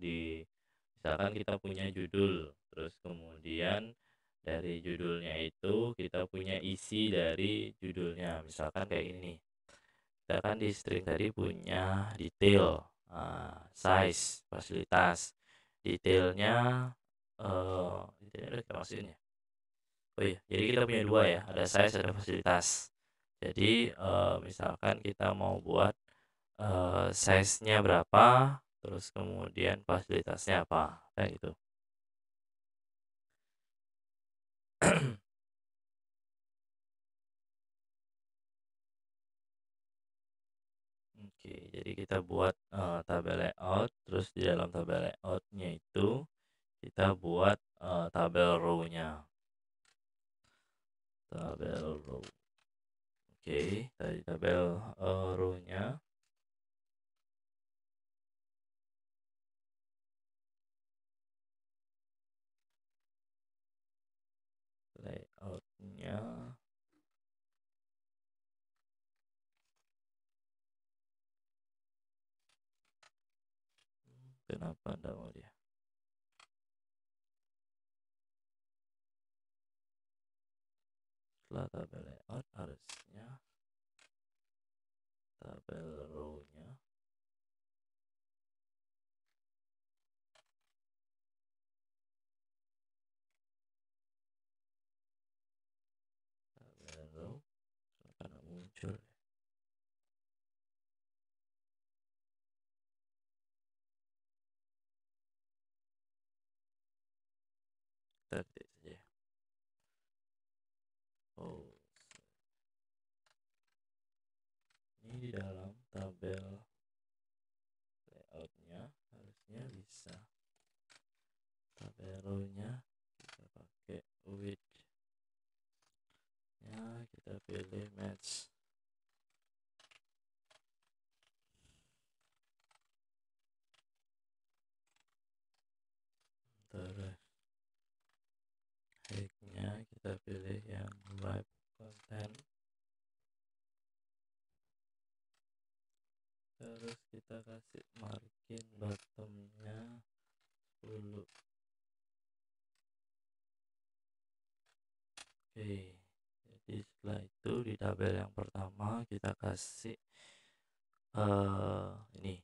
misalkan kita punya judul, terus kemudian dari judulnya itu kita punya isi dari judulnya, misalkan kayak ini. Kita kan di string tadi punya detail, size, fasilitas. Detailnya udah kita masukin ya. Oh iya, jadi kita punya dua ya, ada size, ada fasilitas. Jadi misalkan kita mau buat size-nya berapa, terus kemudian fasilitasnya apa, kayak gitu. Oke, jadi kita buat tabel layout, terus di dalam tabel layout-nya itu kita buat tabel row-nya. Tabel row. Oke, dari tabel row-nya layout-nya kenapa enggak mau dia? Setelah tabel layout harusnya tabel row-nya tabel row karena muncul kita ketik saja. Oh, ini di dalam tabel layout-nya harusnya bisa. Tabel row-nya kita pakai width-nya kita pilih match. Terus height-nya kita pilih yang wrap content. Terus kita kasih margin bottomnya 10. Oke, jadi setelah itu di tabel yang pertama kita kasih ini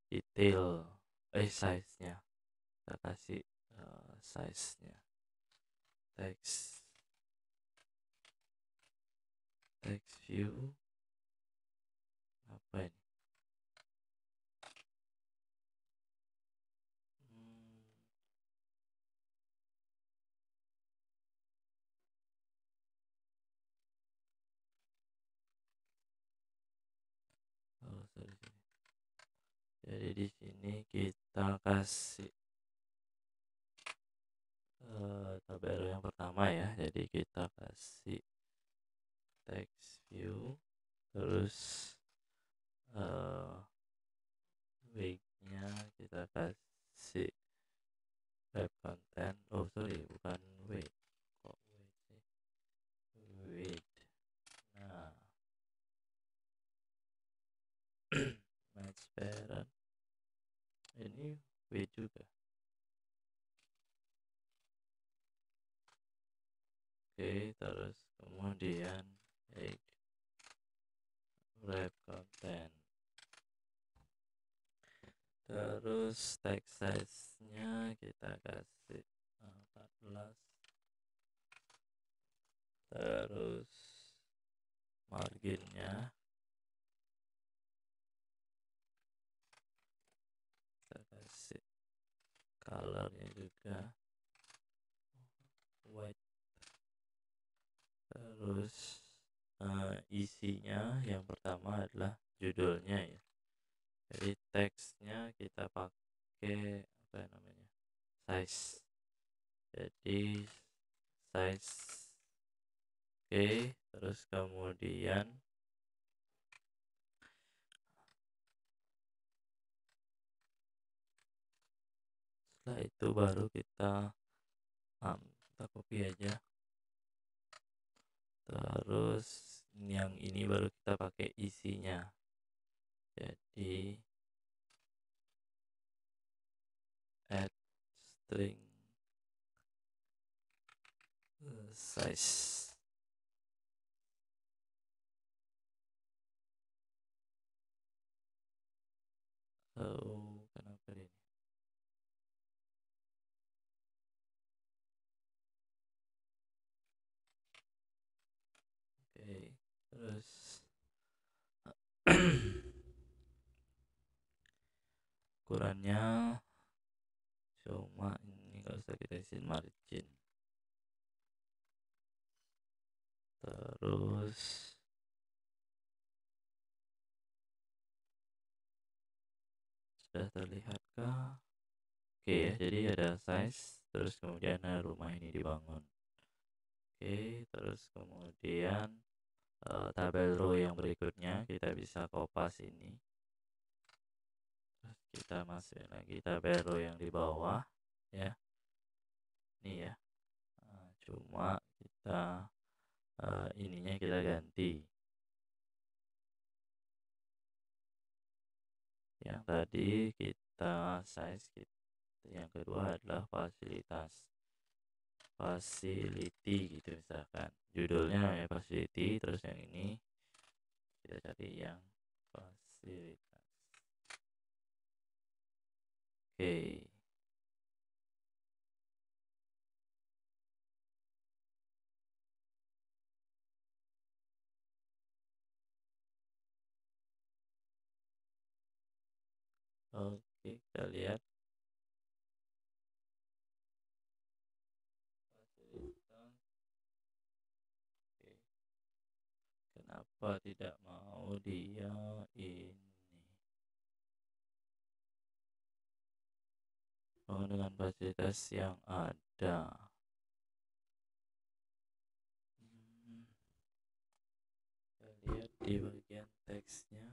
detail size-nya. Kita kasih size-nya text view apa ini. Jadi di sini kita kasih tabel yang pertama ya. Jadi kita kasih text view, terus wig-nya kita kasih web content. Oh sorry, bukan wig, kok wig sih, wig. Nah, match parent ini wig juga. Oke, terus kemudian wrap content, terus text size-nya kita kasih 14, terus marginnya kita kasih colornya juga white, terus isinya yang pertama adalah judulnya ya. Jadi teksnya kita pakai apa namanya, size. Jadi size. Oke, terus kemudian setelah itu baru kita copy aja. Terus yang ini baru kita pakai isinya. Jadi add string size. Oh, kenapa ini? Oke, terus ukurannya cuma ini, nggak usah kita isi margin. Terus sudah terlihatkah? Oke ya, jadi ada size, terus kemudian rumah ini dibangun. Oke, terus kemudian tabel row yang berikutnya kita bisa kopas ini. Terus kita masukin lagi tabel row yang di bawah ya. Ini ya. Cuma kita ininya kita ganti. Yang tadi kita size kita. Yang kedua adalah facility gitu misalkan. Judulnya ya facility, terus yang ini kita cari yang fasilitas. Oke. Oke, kita lihat fasilitas. Oke. Kenapa tidak mau dia ini? Oh, dengan fasilitas yang ada. Kita lihat di bagian teksnya.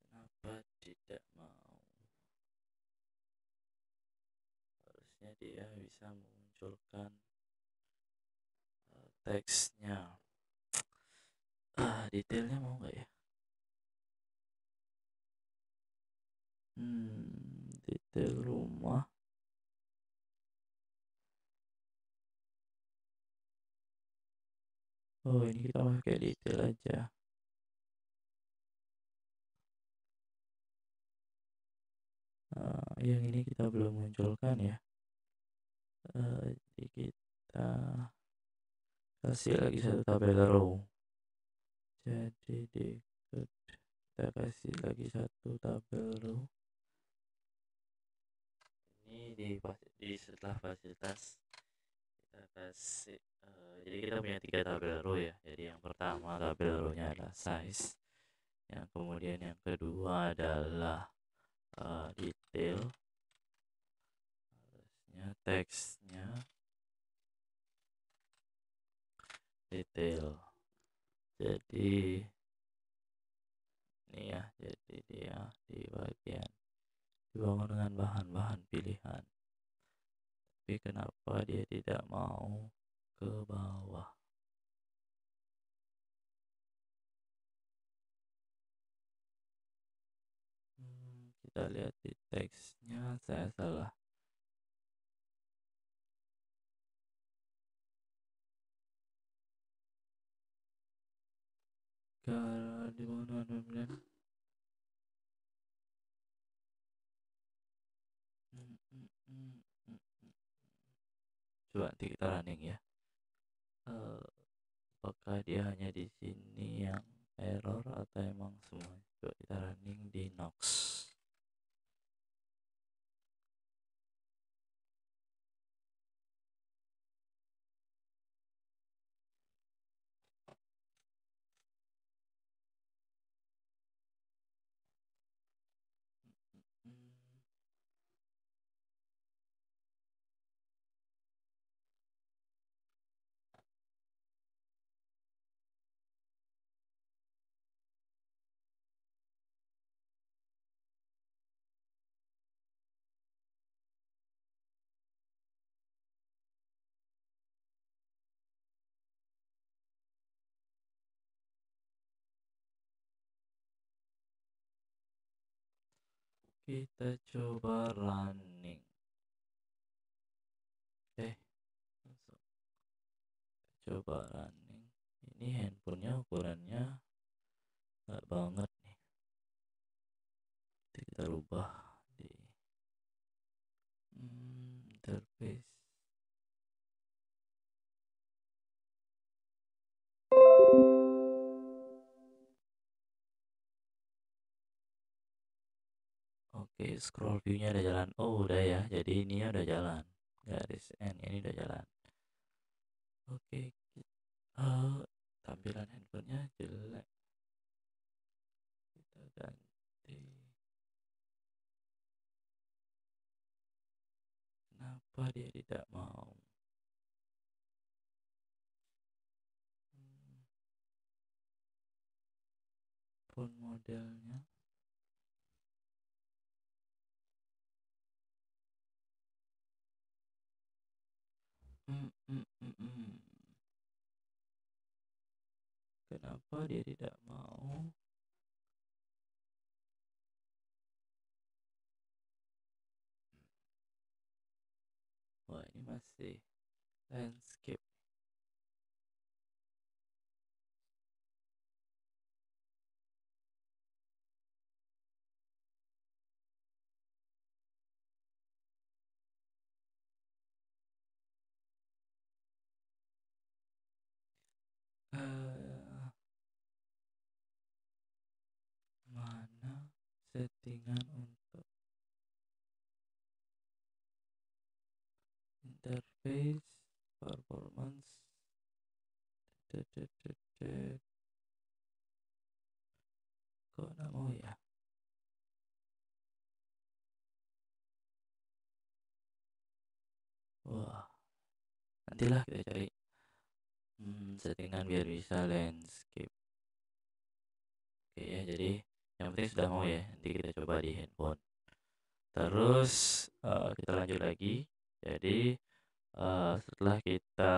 Kenapa tidak mau? Harusnya dia bisa memunculkan teksnya. Detailnya mau nggak ya? Detail rumah. Oh, ini kita pakai detail aja. Yang ini kita belum munculkan ya. Jadi kita kasih lagi satu tabel row. Jadi kita kasih lagi satu tabel row. Ini di setelah fasilitas kita kasih. Jadi kita punya 3 tabel row ya. Jadi yang pertama tabel row-nya adalah size. Yang kemudian yang kedua adalah detail. Harusnya teksnya detail. Jadi ini ya, jadi dia di bagian dibangun dengan bahan-bahan pilihan. Tapi kenapa dia tidak mau ke bawah? Kita lihat di teksnya, saya salah. Kalau di mana kemudian coba nanti kita running ya. Apakah dia hanya di sini yang error atau emang semua? Coba kita running di Nox. Kita coba running. Coba running. Ini handphonenya ukurannya nggak banget nih. Kita rubah di interface. Oke, scroll view-nya udah jalan. Oh, udah ya. Jadi ini udah jalan. Garis N ini udah jalan. Oke. Tampilan handphonenya jelek. Kita ganti. Kenapa dia tidak mau? Phone modelnya. Kenapa dia tidak mau? Wah, ini masih landscape. Mana settingan untuk interface performance? Kok nggak mau ya? Wah, nantilah kita cari settingan biar bisa landscape. Oke ya, jadi yang penting sudah mau ya. Nanti kita coba di handphone. Terus kita lanjut lagi. Jadi setelah kita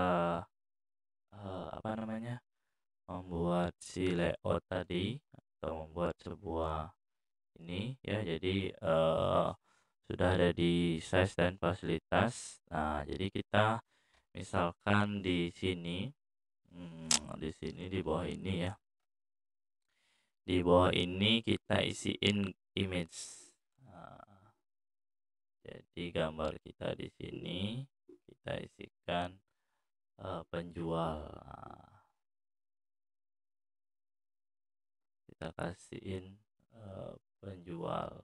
membuat si layout tadi atau membuat sebuah ini ya, jadi sudah ada di size dan fasilitas. Nah, jadi kita misalkan di sini di bawah ini ya, di bawah ini kita isiin image. Nah, jadi gambar kita di sini kita isikan penjual. Nah, kita kasihin penjual.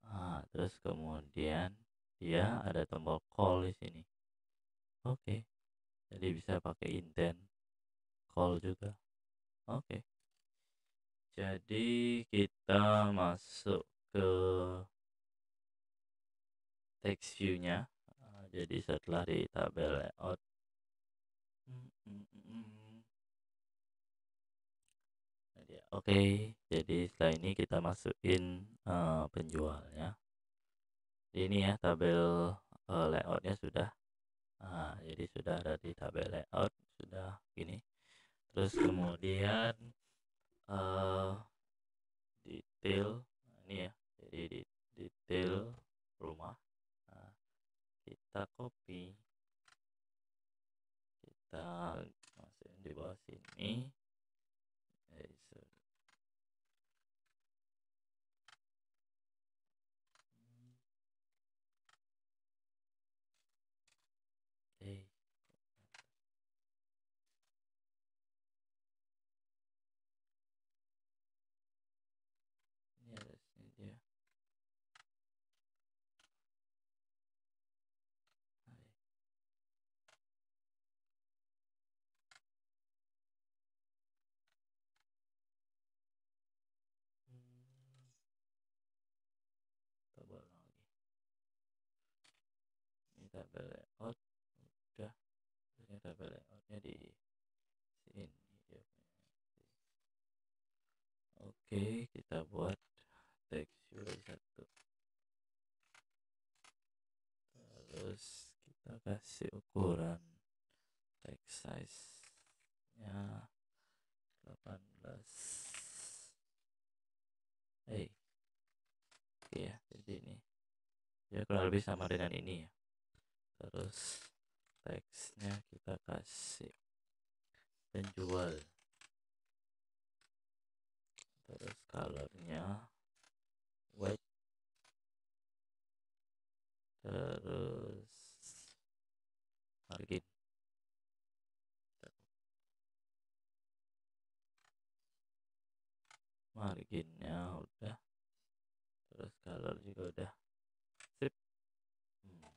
Nah, terus kemudian dia ada tombol call di sini. Oke. Jadi bisa pakai indent call juga. Oke. Jadi kita masuk ke text view-nya. Jadi setelah di tabel layout Nah, dia. Oke, jadi setelah ini kita masukin penjualnya. Ini ya tabel layoutnya sudah. Nah, jadi sudah ada di tabel layout sudah gini. Terus kemudian eh detail. Nah, ini ya. Jadi di detail rumah. Nah, kita copy, kita masukin di bawah sini. Oke. Ini ada sini dia. Coba lagi. Ini tabel layout udah. Ini tabel layoutnya di sini dia. Oke, kita buat text UI1. Terus kita kasih ukuran text size nya 18. Oke ya, jadi ini ya kurang lebih sama dengan ini ya. Terus teksnya kita kasih penjual. Terus colornya white. Terus margin. Marginnya udah. Terus color juga udah. Sip.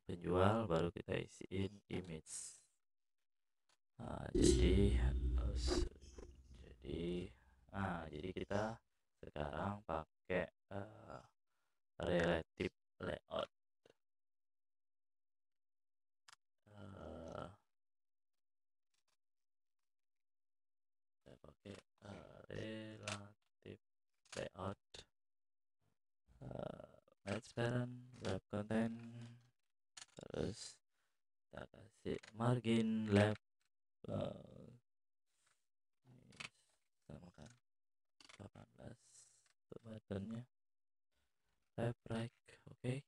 Penjual baru kita isiin image. Nah, jadi kita sekarang pakai relative layout. Kita pakai relative layout. Match parent, web content. Terus kita kasih margin left samakan 18 untuk buttonnya, left right. Oke.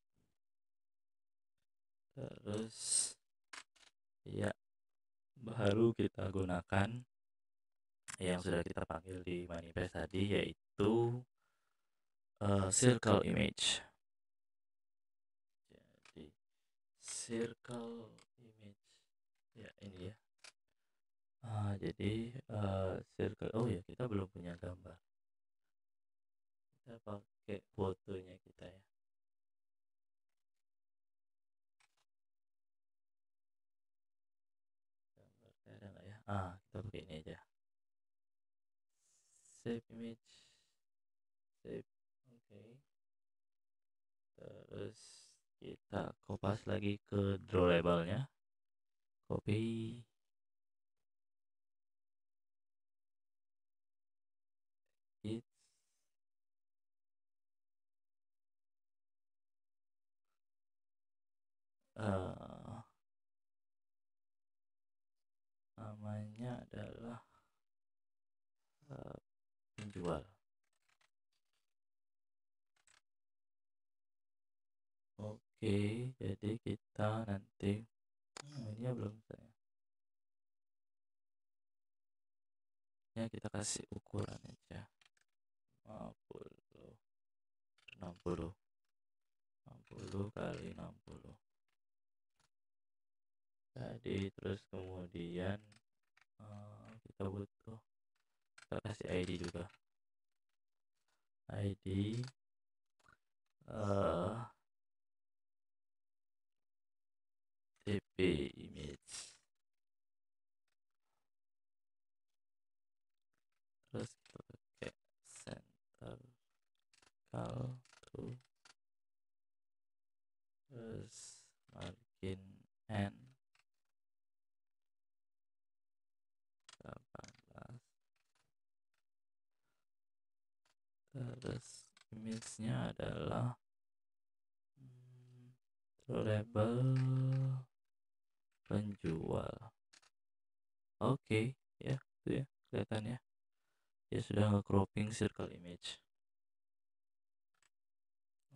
Terus ya baru kita gunakan yang sudah kita panggil di manifest tadi, yaitu circle image. Jadi circle image ya ini ya. Jadi circle, oh ya kita belum punya gambar, kita pakai fotonya kita ya. Gambar ada nggak ya? Kita pakai ini aja. Save image, save. Oke. Terus kita kopas lagi ke drawable-nya, copy, it, namanya adalah penjual. Oke, jadi kita nanti ini belum saya. Ya kita kasih ukuran aja 60 kali 60. Jadi terus kemudian kita butuh, kita kasih ID juga, ID TP image. Terus kita pakai center cal to, terus margin n 18. Terus image-nya adalah label penjual. Oke, ya, itu ya, kelihatan ya. Dia sudah nge-cropping circle image.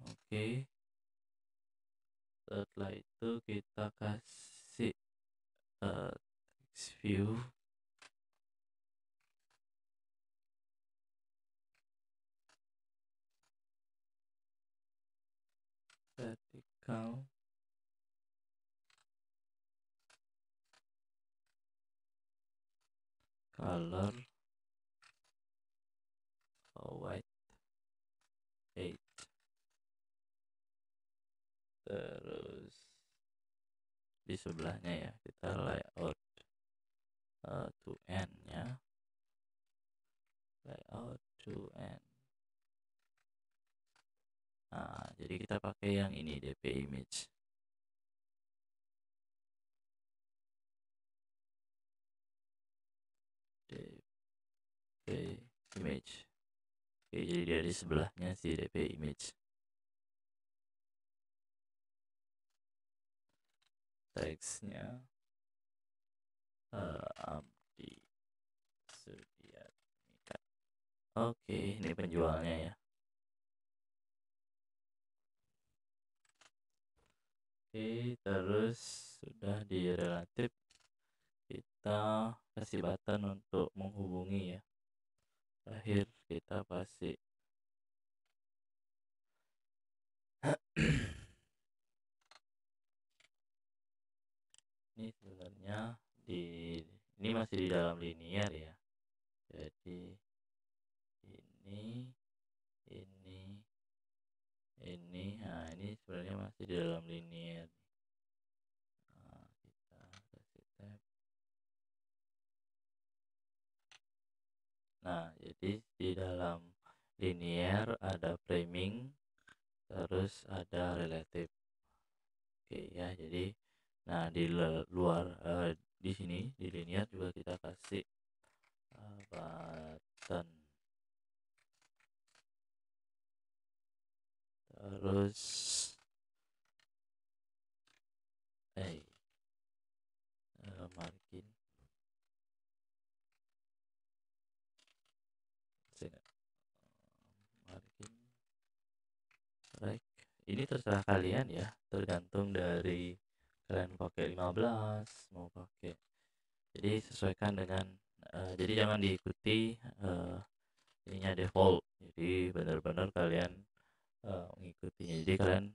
Oke. Setelah itu kita kasih text view. Vertical. Color. White. 8. Terus di sebelahnya ya kita layout to end ya, layout to end. Nah, jadi kita pakai yang ini, DP image. DP image. Oke, jadi dia di sebelahnya si DP image. Teksnya Abdi Sudiatmika. Oke, ini penjualnya ya. Oke, terus sudah di relatif kita kasih button untuk menghubungi ya. Terakhir kita kasih ini sebenarnya ini masih di dalam linear ya. Jadi ini nah ini sebenarnya masih di dalam linear. Nah, kita kasih tab. Nah, jadi di dalam linear ada framing, terus ada relative. Oke ya, jadi nah di luar di sini di linear juga kita kasih button. Terus margin margin right. Ini terserah kalian ya, tergantung dari kalian pakai 15 mau pakai, jadi sesuaikan dengan jadi jangan diikuti ininya default, jadi benar-benar kalian mengikutinya, jadi kalian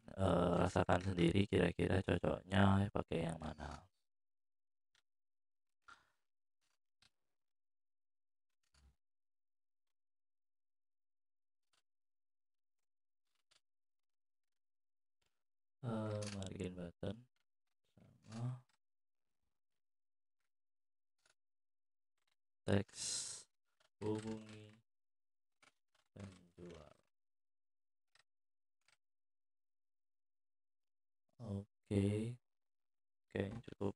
rasakan sendiri kira-kira cocoknya pakai yang mana. Margin button sama teks hubungi penjual. Oke, cukup.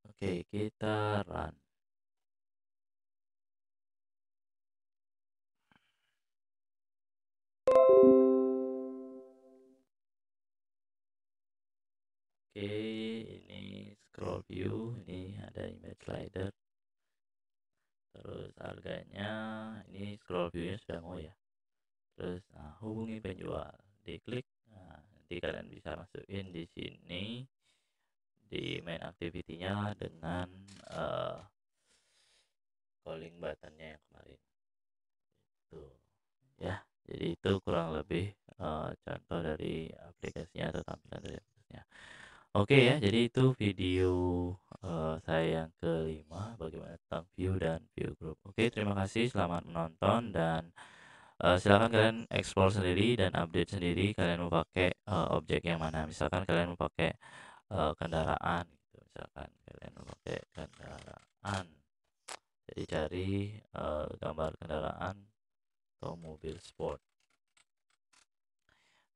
Oke, kita run. Oke, ini scroll view, ini ada image slider. Terus harganya, ini scroll view-nya sudah mau ya. Terus hubungi penjual, diklik. Nah, nanti kalian bisa masukin di sini di main activity-nya dengan calling button-nya yang kemarin. Itu ya. Jadi itu kurang lebih contoh dari aplikasinya atau tampilan dari aplikasinya. Oke ya, jadi itu video saya yang kelima, bagaimana tentang view dan view group. Oke, terima kasih, selamat menonton, dan silakan kalian explore sendiri dan update sendiri kalian mau pakai objek yang mana. Misalkan kalian mau pakai kendaraan gitu, misalkan kalian mau pakai kendaraan, jadi cari gambar kendaraan atau mobil sport.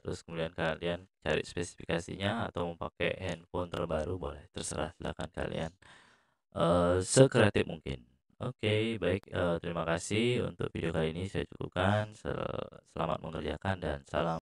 Terus kemudian kalian cari spesifikasinya atau mau pakai handphone terbaru boleh, terserah, silakan kalian sekreatif mungkin. Oke, baik, terima kasih untuk video kali ini saya cukupkan. Selamat mengerjakan dan salam